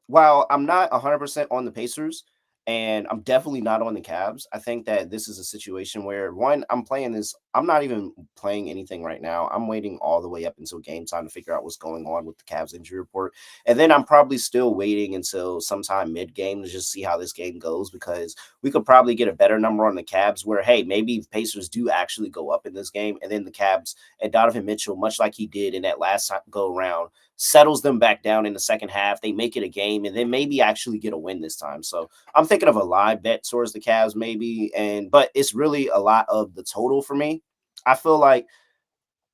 while I'm not 100% on the Pacers, and I'm definitely not on the Cavs. I think that this is a situation where one, I'm playing this. I'm not even playing anything right now. I'm waiting all the way up until game time to figure out what's going on with the Cavs injury report. And then I'm probably still waiting until sometime mid game to just see how this game goes because we could probably get a better number on the Cavs where, hey, maybe the Pacers do actually go up in this game. And then the Cavs and Donovan Mitchell, much like he did in that last go round, settles them back down in the second half. They make it a game and then maybe actually get a win this time. So I'm thinking of a live bet towards the Cavs, maybe, but it's really a lot of the total for me. I feel like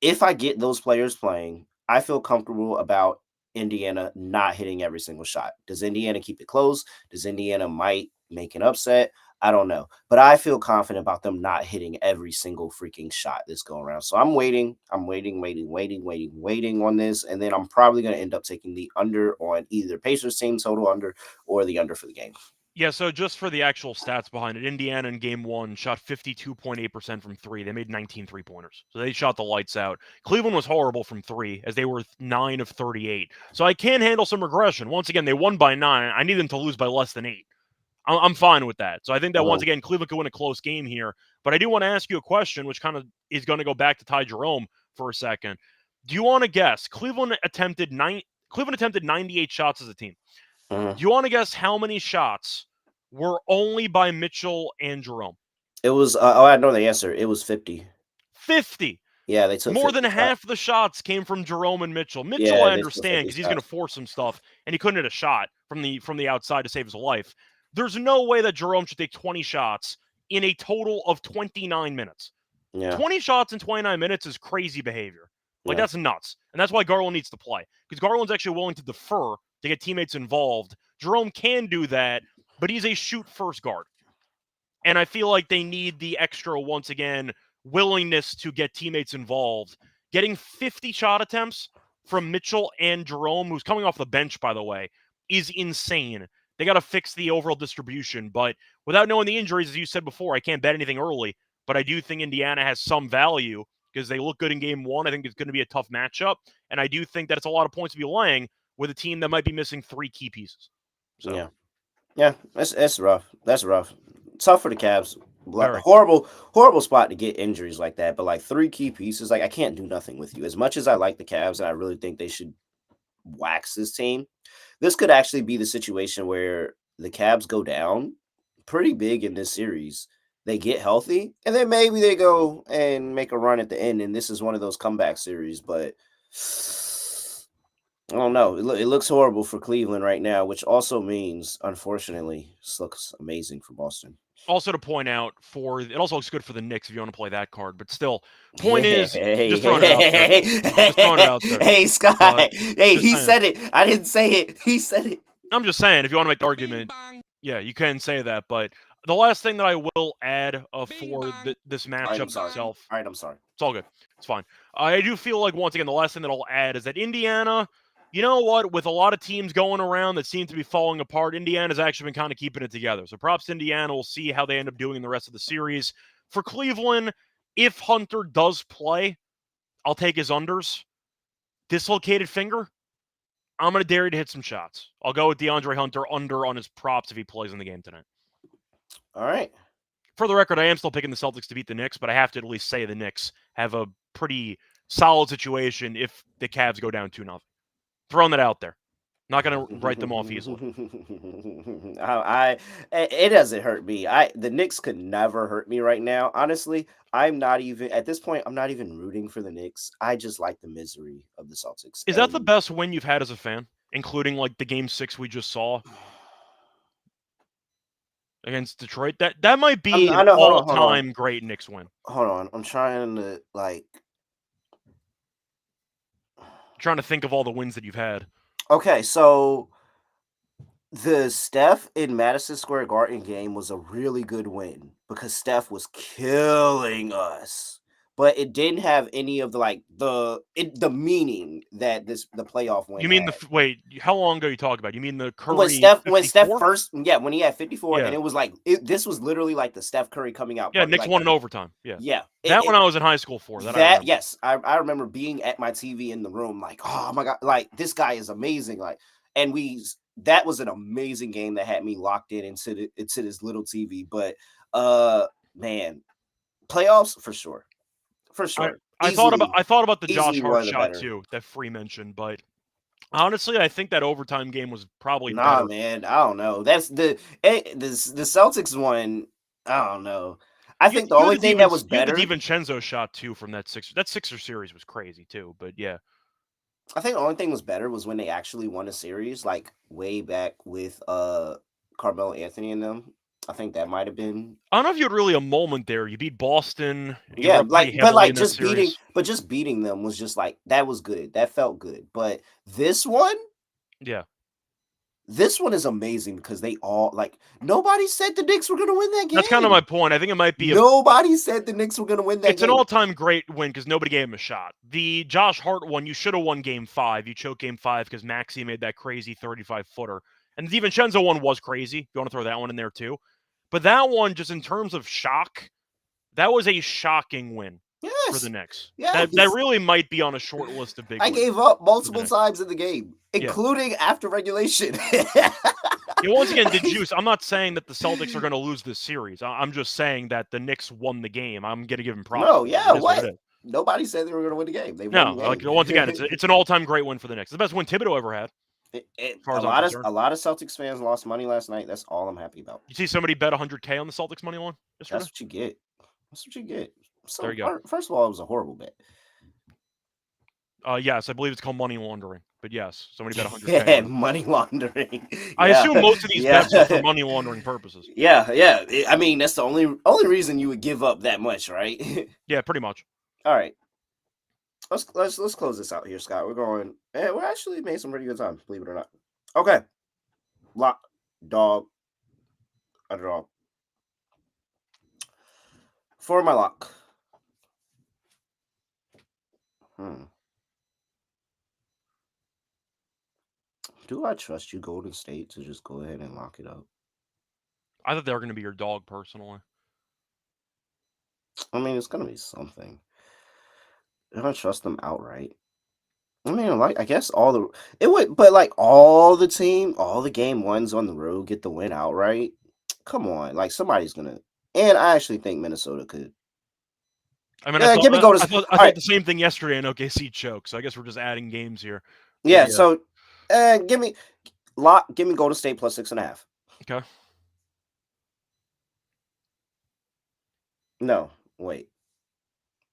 if I get those players playing, I feel comfortable about Indiana not hitting every single shot. Does Indiana keep it close? Does Indiana might make an upset? I don't know. But I feel confident about them not hitting every single freaking shot this go around. So I'm waiting. I'm waiting on this. And then I'm probably going to end up taking the under on either Pacers team total under or the under for the game. Yeah, so just for the actual stats behind it, Indiana in game one shot 52.8% from three. They made 19 3-pointers. So they shot the lights out. Cleveland was horrible from three, as they were 9 of 38. So I can handle some regression. Once again, they won by 9. I need them to lose by less than 8. I'm fine with that. So I think that once again, Cleveland could win a close game here. But I do want to ask you a question, which kind of is going to go back to Ty Jerome for a second. Do you want to guess? Cleveland attempted 98 shots as a team. Mhm. Do you want to guess how many shots were only by Mitchell and Jerome? It was, I know the answer. It was 50. 50. Yeah, they took More 50 than shots. half the shots came from Jerome and Mitchell. Mitchell, Yeah, I they took understand 50 because he's going to shots. force some stuff, and he couldn't hit a shot from the outside to save his life. There's no way that Jerome should take 20 shots in a total of 29 minutes. Yeah, 20 shots in 29 minutes is crazy behavior. Like, yeah, that's nuts. And that's why Garland needs to play. Because Garland's actually willing to defer to get teammates involved. Jerome can do that, but he's a shoot first guard. And I feel like they need the extra, once again, willingness to get teammates involved. Getting 50 shot attempts from Mitchell and Jerome, who's coming off the bench, by the way, is insane. They got to fix the overall distribution. But without knowing the injuries, as you said before, I can't bet anything early. But I do think Indiana has some value because they look good in game one. I think it's going to be a tough matchup. And I do think that it's a lot of points to be laying with a team that might be missing 3 key pieces. So, yeah, yeah. That's rough. That's rough. Tough for the Cavs. very. Horrible spot to get injuries like that. But like 3 key pieces, like I can't do nothing with you. As much as I like the Cavs, and I really think they should wax this team, this could actually be the situation where the Cavs go down pretty big in this series. they get healthy, and then maybe they go and make a run at the end. And this is one of those comeback series, but I don't know. It looks horrible for Cleveland right now, which also means, unfortunately, this looks amazing for Boston. Also to point out, it also looks good for the Knicks if you want to play that card. But still, point Hey, is, hey, just throwing it out there. Just throwing it out there. hey, But Scott. Hey, just he saying. said it. I didn't say it. He said it. I'm just saying, if you want to make the argument, yeah, you can say that. But the last thing that I will add for this matchup itself, All right, I'm sorry. it's all good. It's fine. I do feel like, once again, the last thing that I'll add is that Indiana, you know what, with a lot of teams going around that seem to be falling apart, Indiana's actually been kind of keeping it together. So props to Indiana. We'll see how they end up doing in the rest of the series. For Cleveland, if Hunter does play, I'll take his unders. Dislocated finger, I'm going to dare you to hit some shots. I'll go with DeAndre Hunter under on his props if he plays in the game tonight. All right. For the record, I am still picking the Celtics to beat the Knicks, but I have to at least say the Knicks have a pretty solid situation if the Cavs go down 2-0. Throwing that out there. Not going to write them off easily. It doesn't hurt me. The Knicks could never hurt me right now. Honestly, I'm not even at this point. I'm not even rooting for the Knicks. I just like the misery of the Celtics. Is that the best win you've had as a fan, including like the Game 6 we just saw against Detroit? That might be an all-time great Knicks win. Hold on, I'm trying to trying to think of all the wins that you've had. Okay, so the Steph in Madison Square Garden game was a really good win because Steph was killing us, but it didn't have any of the meaning that the playoff win. You mean wait? How long ago you talking about? You mean the Curry? When Steph first, when he had 54, and it was this was literally like the Steph Curry coming out. Yeah, Knicks won in overtime. Yeah. That one I was in high school for. Yes, I remember being at my TV in the room, like, oh my god, like this guy is amazing, and that was an amazing game that had me locked into this little TV. But man, playoffs for sure. I thought about the Josh Hart shot too that Free mentioned, but honestly, I think that overtime game was probably better. Man, I don't know. That's the Celtics one. I don't know. I think the only thing that was better, the DiVincenzo shot too from that Sixer series was crazy too. But yeah, I think the only thing was better was when they actually won a series, like way back with Carmelo Anthony and them. I think that might have been. I don't know if you had really a moment there. You beat Boston. Yeah, just beating them was just that was good. That felt good. But this one, yeah. This one is amazing because they all nobody said the Knicks were going to win that game. That's kind of my point. I think it might be nobody said the Knicks were going to win that game. It's an all-time great win because nobody gave him a shot. The Josh Hart one, you should have won Game 5. You choked Game 5 because Maxey made that crazy 35-footer. And the DiVincenzo one was crazy. You want to throw that one in there too. But that one, just in terms of shock, that was a shocking win. For the Knicks. Yeah, that really might be on a short list of big wins. I gave up multiple times in the game, including after regulation. Once again, the juice. I'm not saying that the Celtics are going to lose this series. I'm just saying that the Knicks won the game. I'm going to give them props. No, yeah, what? Nobody said they were going to win the game. They won the game. Once again, it's an all-time great win for the Knicks. The best win Thibodeau ever had. A lot of Celtics fans lost money last night. That's all I'm happy about. You see somebody bet $100K on the Celtics money line yesterday? That's what you get. That's what you get. So, there you go. First of all, it was a horrible bet. Yes, I believe it's called money laundering. But yes, somebody bet $100K. Yeah, money laundering. I assume most of these bets are for money laundering purposes. Yeah. I mean, that's the only reason you would give up that much, right? Yeah, pretty much. All right. Let's close this out here, Scott. We're going. And we actually made some pretty good time, believe it or not. Okay. Lock, dog, underdog. For my lock. Do I trust you, Golden State, to just go ahead and lock it up? I thought they were going to be your dog, personally. I mean, it's going to be something. I don't trust them outright. I mean, I guess all the game ones on the road get the win outright. Come on, somebody's gonna. And I actually think Minnesota could. I mean, I thought the same thing yesterday in OKC choke. So I guess we're just adding games here. Yeah. So, give me Golden State plus 6.5. Okay. No, wait.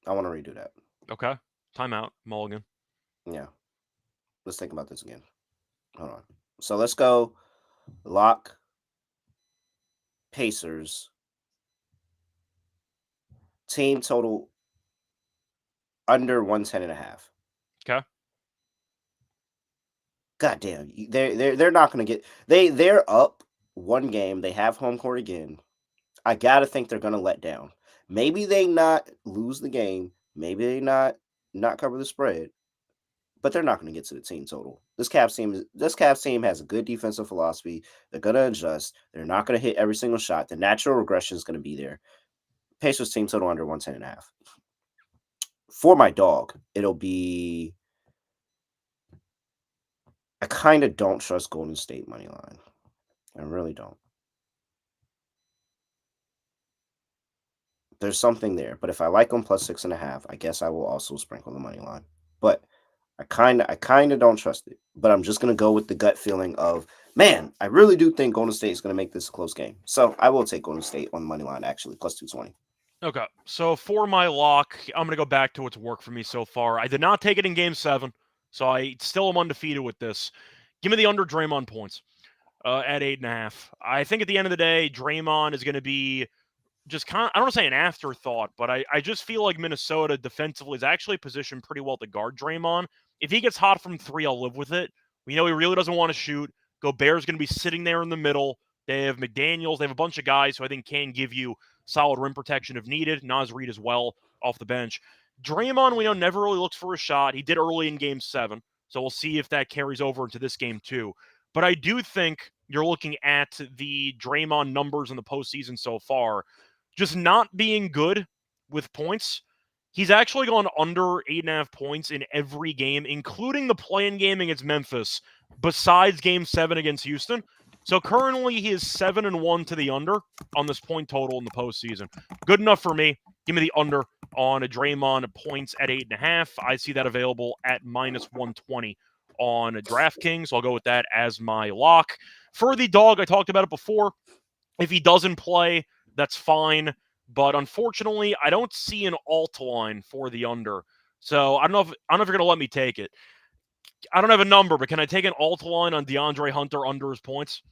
I want to redo that. Okay. Timeout. Mulligan. Yeah. Let's think about this again. Hold on. So let's go lock Pacers team total under 110.5. Okay. God damn. They're not going to get they're up one game. They have home court again. I got to think they're going to let down. Maybe they not lose the game. Maybe they not cover the spread. But they're not going to get to the team total. This Cavs team has a good defensive philosophy. They're going to adjust. They're not going to hit every single shot. The natural regression is going to be there. Pacers team total under 110.5. For my dog, it'll be. I kind of don't trust Golden State money line. I really don't. There's something there, but if I like them plus 6.5, I guess I will also sprinkle the money line. But I kind of don't trust it. But I'm just gonna go with the gut feeling of, man, I really do think Golden State is gonna make this a close game. So I will take Golden State on the money line actually plus 220. Okay. So for my lock, I'm going to go back to what's worked for me so far. I did not take it in Game 7, so I still am undefeated with this. Give me the under Draymond points at 8.5. I think at the end of the day, Draymond is going to be just kind of, I don't want to say an afterthought, but I just feel like Minnesota defensively is actually positioned pretty well to guard Draymond. If he gets hot from 3, I'll live with it. We know he really doesn't want to shoot. Gobert's going to be sitting there in the middle. They have McDaniels. They have a bunch of guys who I think can give you solid rim protection if needed. Naz Reid as well off the bench. Draymond, we know, never really looks for a shot. He did early in Game 7, so we'll see if that carries over into this game too. But I do think you're looking at the Draymond numbers in the postseason so far just not being good with points. He's actually gone under 8.5 points in every game, including the play-in game against Memphis, besides Game 7 against Houston. So currently he is 7-1 to the under on this point total in the postseason. Good enough for me. Give me the under on a Draymond points at 8.5. I see that available at minus 120 on DraftKings. So I'll go with that as my lock. For the dog, I talked about it before. If he doesn't play, that's fine. But unfortunately, I don't see an alt line for the under. So I don't know if you're going to let me take it. I don't have a number, but can I take an alt line on DeAndre Hunter under his points?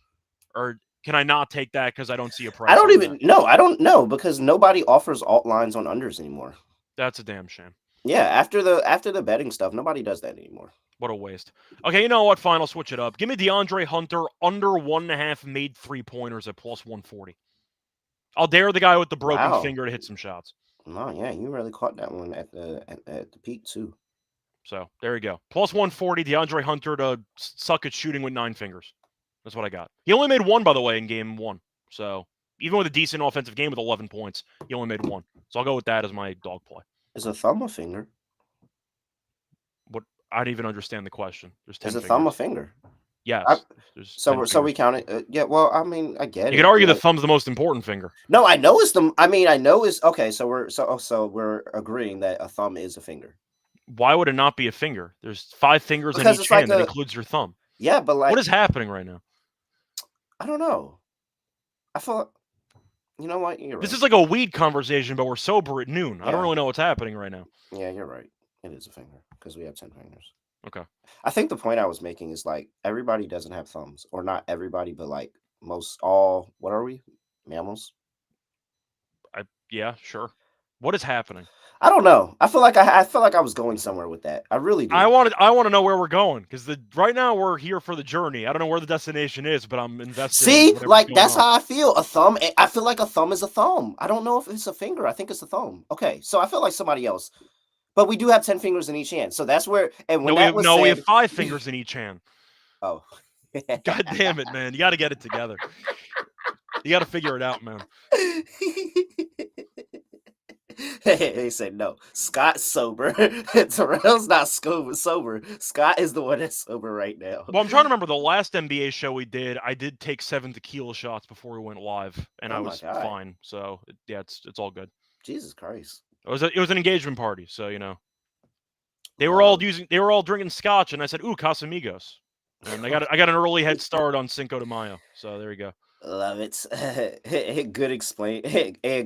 Or can I not take that because I don't see a price? I don't even know. I don't know because nobody offers alt lines on unders anymore. That's a damn shame. Yeah, after the betting stuff, nobody does that anymore. What a waste. Okay, you know what? Fine, I'll switch it up. Give me DeAndre Hunter under 1.5 made 3-pointers at plus 140. I'll dare the guy with the broken finger to hit some shots. Oh, yeah, you really caught that one at the peak, too. So, there you go. Plus 140, DeAndre Hunter to suck at shooting with 9 fingers. That's what I got. He only made 1, by the way, in Game 1. So, even with a decent offensive game with 11 points, he only made 1. So, I'll go with that as my dog play. Is a thumb a finger? What? I don't even understand the question. There's 10 Is a fingers. thumb a finger? Yes. So we count it. Yeah, well, I mean, I get it. You could argue the thumb's the most important finger. No, I know it's the. I mean, I know it's okay. So we're agreeing that a thumb is a finger. Why would it not be a finger? There's 5 fingers in each hand that includes your thumb. Yeah, but like, what is happening right now? I don't know. I feel. You know what? You're right. This is like a weed conversation, but we're sober at noon. I don't really know what's happening right now. Yeah, you're right. It is a finger because we have 10 fingers. Okay. I think the point I was making is like everybody doesn't have thumbs, or not everybody, but like most all. What are we? Mammals? Yeah, sure. What is happening? I don't know. I feel like I was going somewhere with that. I really do. I want to know where we're going because right now we're here for the journey. I don't know where the destination is, but I'm invested. See, like that's how I feel. A thumb. I feel like a thumb is a thumb. I don't know if it's a finger. I think it's a thumb. Okay, so I feel like somebody else. But we do have 10 fingers in each hand, so that's where. And when we have 5 fingers in each hand. Oh, God damn it, man! You got to get it together. You got to figure it out, man. They said no. Scott's sober. Terrell's not sober. Scott is the one that's sober right now. Well, I'm trying to remember the last NBA show we did. I did take 7 tequila shots before we went live, and I was fine. So yeah, it's all good. Jesus Christ! It was an engagement party, so you know. They were all drinking scotch, and I said, "Ooh, Casamigos." And I got an early head start on Cinco de Mayo. So there you go. Love it.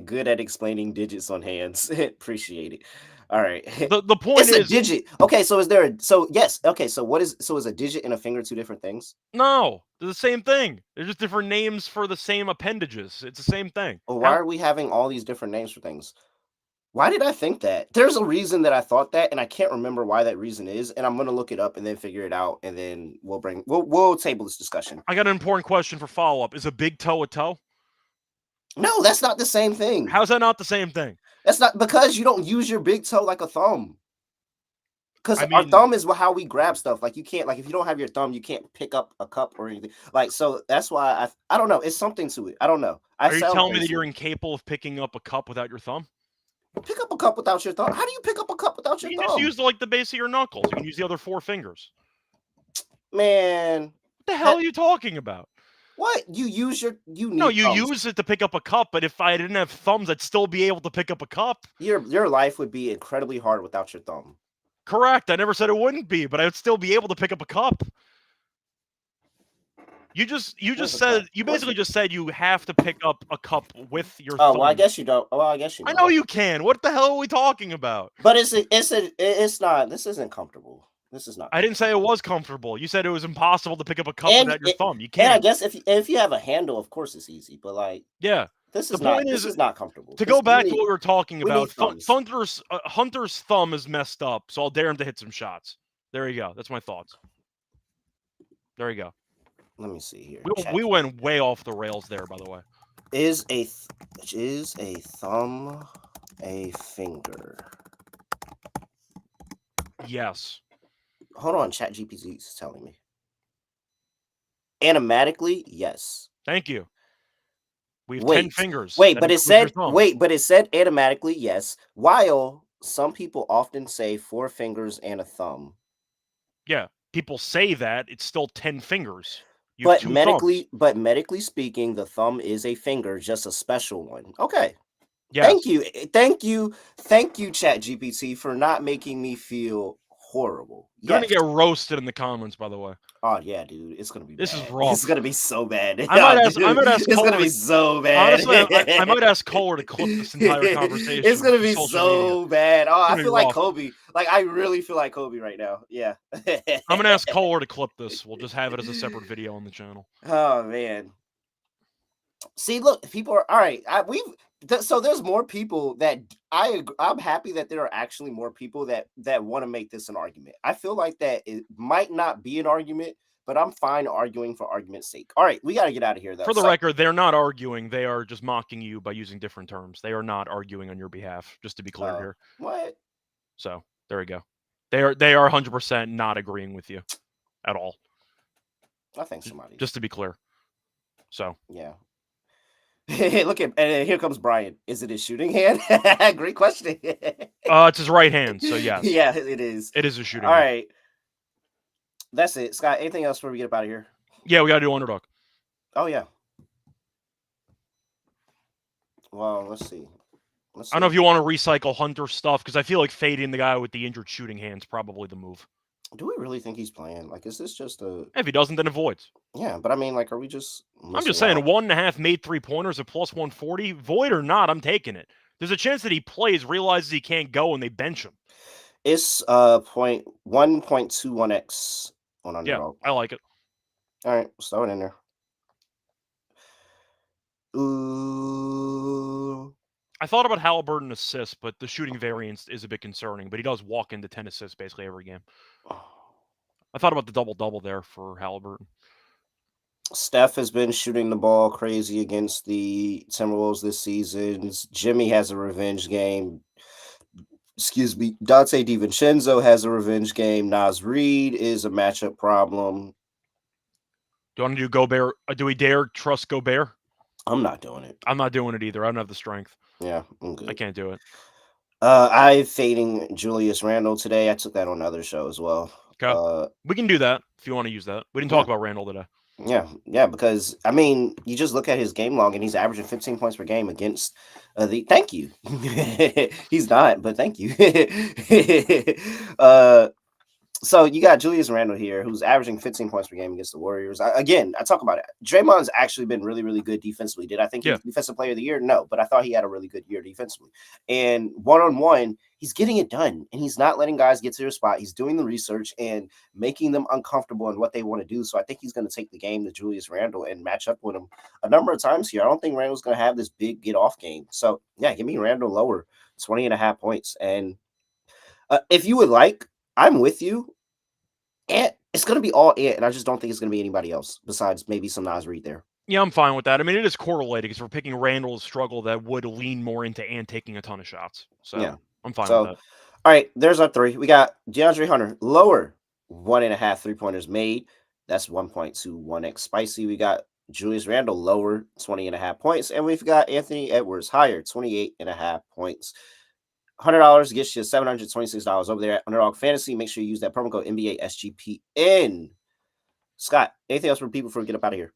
Good at explaining digits on hands. Appreciate it. All right. The point It's a is, digit. Okay, so is there a so yes. Okay, so is a digit and a finger two different things? no, they're the same thing. They're just different names for the same appendages. It's the same thing. Or why How are we having all these different names for things? Why did I think that? There's a reason that I thought that, and I can't remember why that reason is, and I'm gonna look it up and then figure it out, and then we'll table this discussion. I got an important question for follow-up. Is a big toe a toe? No, that's not the same thing. How's that not the same thing? That's not because you don't use your big toe like a thumb. Because I our mean, thumb is how we grab stuff. Like you can't, like if you don't have your thumb, you can't pick up a cup or anything. Like so, that's why I don't know. It's something to it. I don't know. I are you sound telling me that crazy. you're incapable of picking up a cup without your thumb? Pick up a cup without your thumb. How do you pick up a cup without your You can just thumb? use like the base of your knuckles. You can use the other 4 fingers. Man, What the hell are you talking about? what you use you need No, you thumbs. use it to pick up a cup, but if I didn't have thumbs, I'd still be able to pick up a cup. Your life would be incredibly hard without your thumb. Correct. I never said it wouldn't be, but I would still be able to pick up a cup. You just said you basically just said you have to pick up a cup with your Oh thumb. well, I guess you don't. Well, I guess you. I know you can. What the hell are we talking about? But it's not. This isn't comfortable. This is not. I didn't say it was comfortable. You said it was impossible to pick up a cup And without your thumb. You And I can't. guess if you have a handle, of course it's easy. But like Yeah. this The is not. point This is, is not comfortable. to go back to what we were talking we about, need thumbs. Hunter's thumb is messed up, so I'll dare him to hit some shots. There you go. That's my thoughts. There you go. Let me see here. We went way off the rails there, by the way. Is a thumb a finger? Yes. Hold on, ChatGPT is telling me. Animatically, yes. Thank you. We have 10 fingers. Wait, That but it includes your said thumb. but it said automatically yes. While some people often say 4 fingers and a thumb. Yeah, people say that it's still 10 fingers. You have 2 thumbs. But medically speaking, the thumb is a finger, just a special one. Okay. Yes. Thank you, ChatGPT, for not making me feel horrible. You're gonna get roasted in the comments, by the way. Oh yeah, dude, it's gonna be. This bad. is rough. It's gonna be so bad. I might ask. It's gonna be so bad. Honestly, I might ask Kohler to clip this entire conversation. It's gonna be social so media. bad. Oh, I feel like rough. Kobe. Like I really feel like Kobe right now. Yeah. I'm gonna ask Kohler to clip this. We'll just have it as a separate video on the channel. Oh man. See, look, people are all right. So there's more people that I'm happy that there are actually more people that want to make this an argument. I feel like that it might not be an argument, but I'm fine arguing for argument's sake. All right, we got to get out of here though. For the record, they're not arguing. They are just mocking you by using different terms. They are not arguing on your behalf, just to be clear here. What? So there we go. They are 100% not agreeing with you at all. I think somebody. Just to be clear. So yeah. Look at, and here comes Brian. Is it his shooting hand? Great question. It's his right hand, so yes. Yeah, it is. It is a shooting hand. All hand. right. That's it. Scott, anything else before we get up out of here? Yeah, we got to do Underdog. Oh, yeah. Well, let's see. I don't know if you want to recycle Hunter stuff, because I feel like fading the guy with the injured shooting hand's probably the move. Do we really think he's playing? Like, is this just a... If he doesn't, then avoids. Yeah, but I mean, like, are we just... I'm just saying, 1.5 made 3-pointers at plus 140. Void or not, I'm taking it. There's a chance that he plays, realizes he can't go, and they bench him. It's 1.21x on Underdog. Yeah, I like it. All right, let's throw it in there. Ooh. I thought about Halliburton assists, but the shooting variance is a bit concerning. But he does walk into 10 assists basically every game. I thought about the double-double there for Halliburton. Steph has been shooting the ball crazy against the Timberwolves this season. Jimmy has a revenge game. Excuse me. Dante DiVincenzo has a revenge game. Naz Reid is a matchup problem. Do you want to do Gobert? Do we dare trust Gobert? I'm not doing it. I'm not doing it either. I don't have the strength. Yeah, I'm good. I can't do it. I'm fading Julius Randle today. I took that on another show as well. Okay. We can do that if you want to use that. We didn't talk about Randle today. Yeah, because I mean, you just look at his game log and he's averaging 15 points per game against the. Thank you. He's not, but thank you. So you got Julius Randle here, who's averaging 15 points per game against the Warriors. I talk about it. Draymond's actually been really, really good defensively. Did I think he Yeah. was Defensive Player of the Year? No, but I thought he had a really good year defensively. And one-on-one, he's getting it done, and he's not letting guys get to their spot. He's doing the research and making them uncomfortable in what they want to do. So I think he's going to take the game to Julius Randle and match up with him a number of times here. I don't think Randle's going to have this big get-off game. So, yeah, give me Randle lower, 20.5 points. And if you would like, I'm with you. Ant, it's going to be all Ant, and I just don't think it's going to be anybody else besides maybe some Nas Reed there. Yeah, I'm fine with that. I mean, it is correlated because we're picking Randall's struggle that would lean more into Ant taking a ton of shots. So Yeah. I'm fine So, with that. all right, there's our three. We got DeAndre Hunter, lower 1.5 3-pointers made. That's 1.21x spicy. We got Julius Randle, lower 20.5 points. And we've got Anthony Edwards, higher 28.5 points. $100 gets you $726 over there at Underdog Fantasy. Make sure you use that promo code NBA SGPN. Scott, anything else for people before we get up out of here?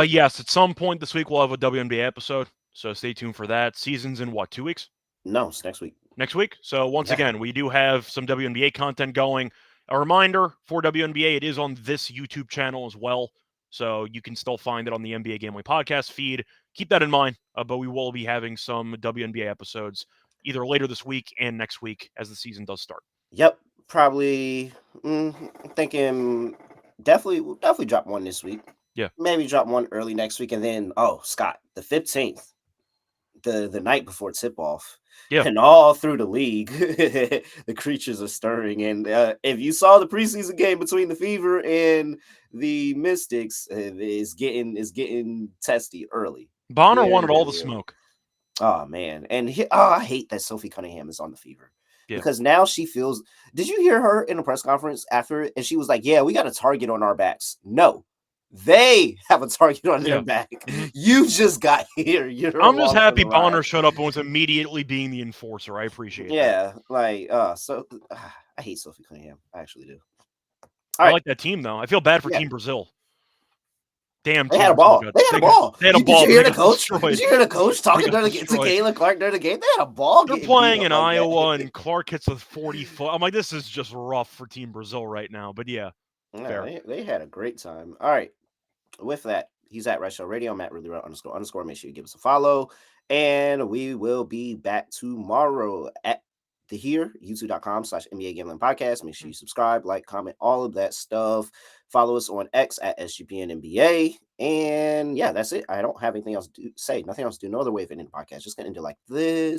Yes, at some point this week we'll have a WNBA episode, so stay tuned for that. Season's in what, 2 weeks? No, it's next week. Next week. So once again, we do have some WNBA content going. A reminder for WNBA, it is on this YouTube channel as well, so you can still find it on the NBA Gambling Podcast feed. Keep that in mind, but we will be having some WNBA episodes either later this week and next week as the season does start. Yep, probably thinking definitely drop one this week. Yeah. Maybe drop one early next week, and then Scott, the 15th, the night before tip-off. Yeah. And all through the league, the creatures are stirring. And if you saw the preseason game between the Fever and the Mystics, is getting testy early. Bonner wanted all the smoke. Oh man, and I hate that Sophie Cunningham is on the Fever. Yeah. Because now she feels. Did you hear her in a press conference after it? And she was like, "Yeah, we got a target on our backs." No, they have a target on their back. You just got here. I'm just happy Bonner showed up and was immediately being the enforcer. I appreciate that. Yeah, like I hate Sophie Cunningham. I actually do. I like that team though. I feel bad for Team Brazil. Damn, they had a ball. They had a ball. They had a ball. Did you hear the coach? Did you hear the coach talking to Kayla Clark during the game? They had a ball. They're playing in Iowa, and Clark hits a 40-foot. I'm like, this is just rough for Team Brazil right now. But yeah, they had a great time. All right, with that, he's at Reichel Radio. Matt really __. Make sure you give us a follow, and we will be back tomorrow at youtube.com/NBA Gambling Podcast. Make sure you subscribe, like, comment, all of that stuff. Follow us on X at SGPN NBA. And yeah, that's it. I don't have anything else to say. Nothing else to do. No other way of ending the podcast. Just gonna end it like this.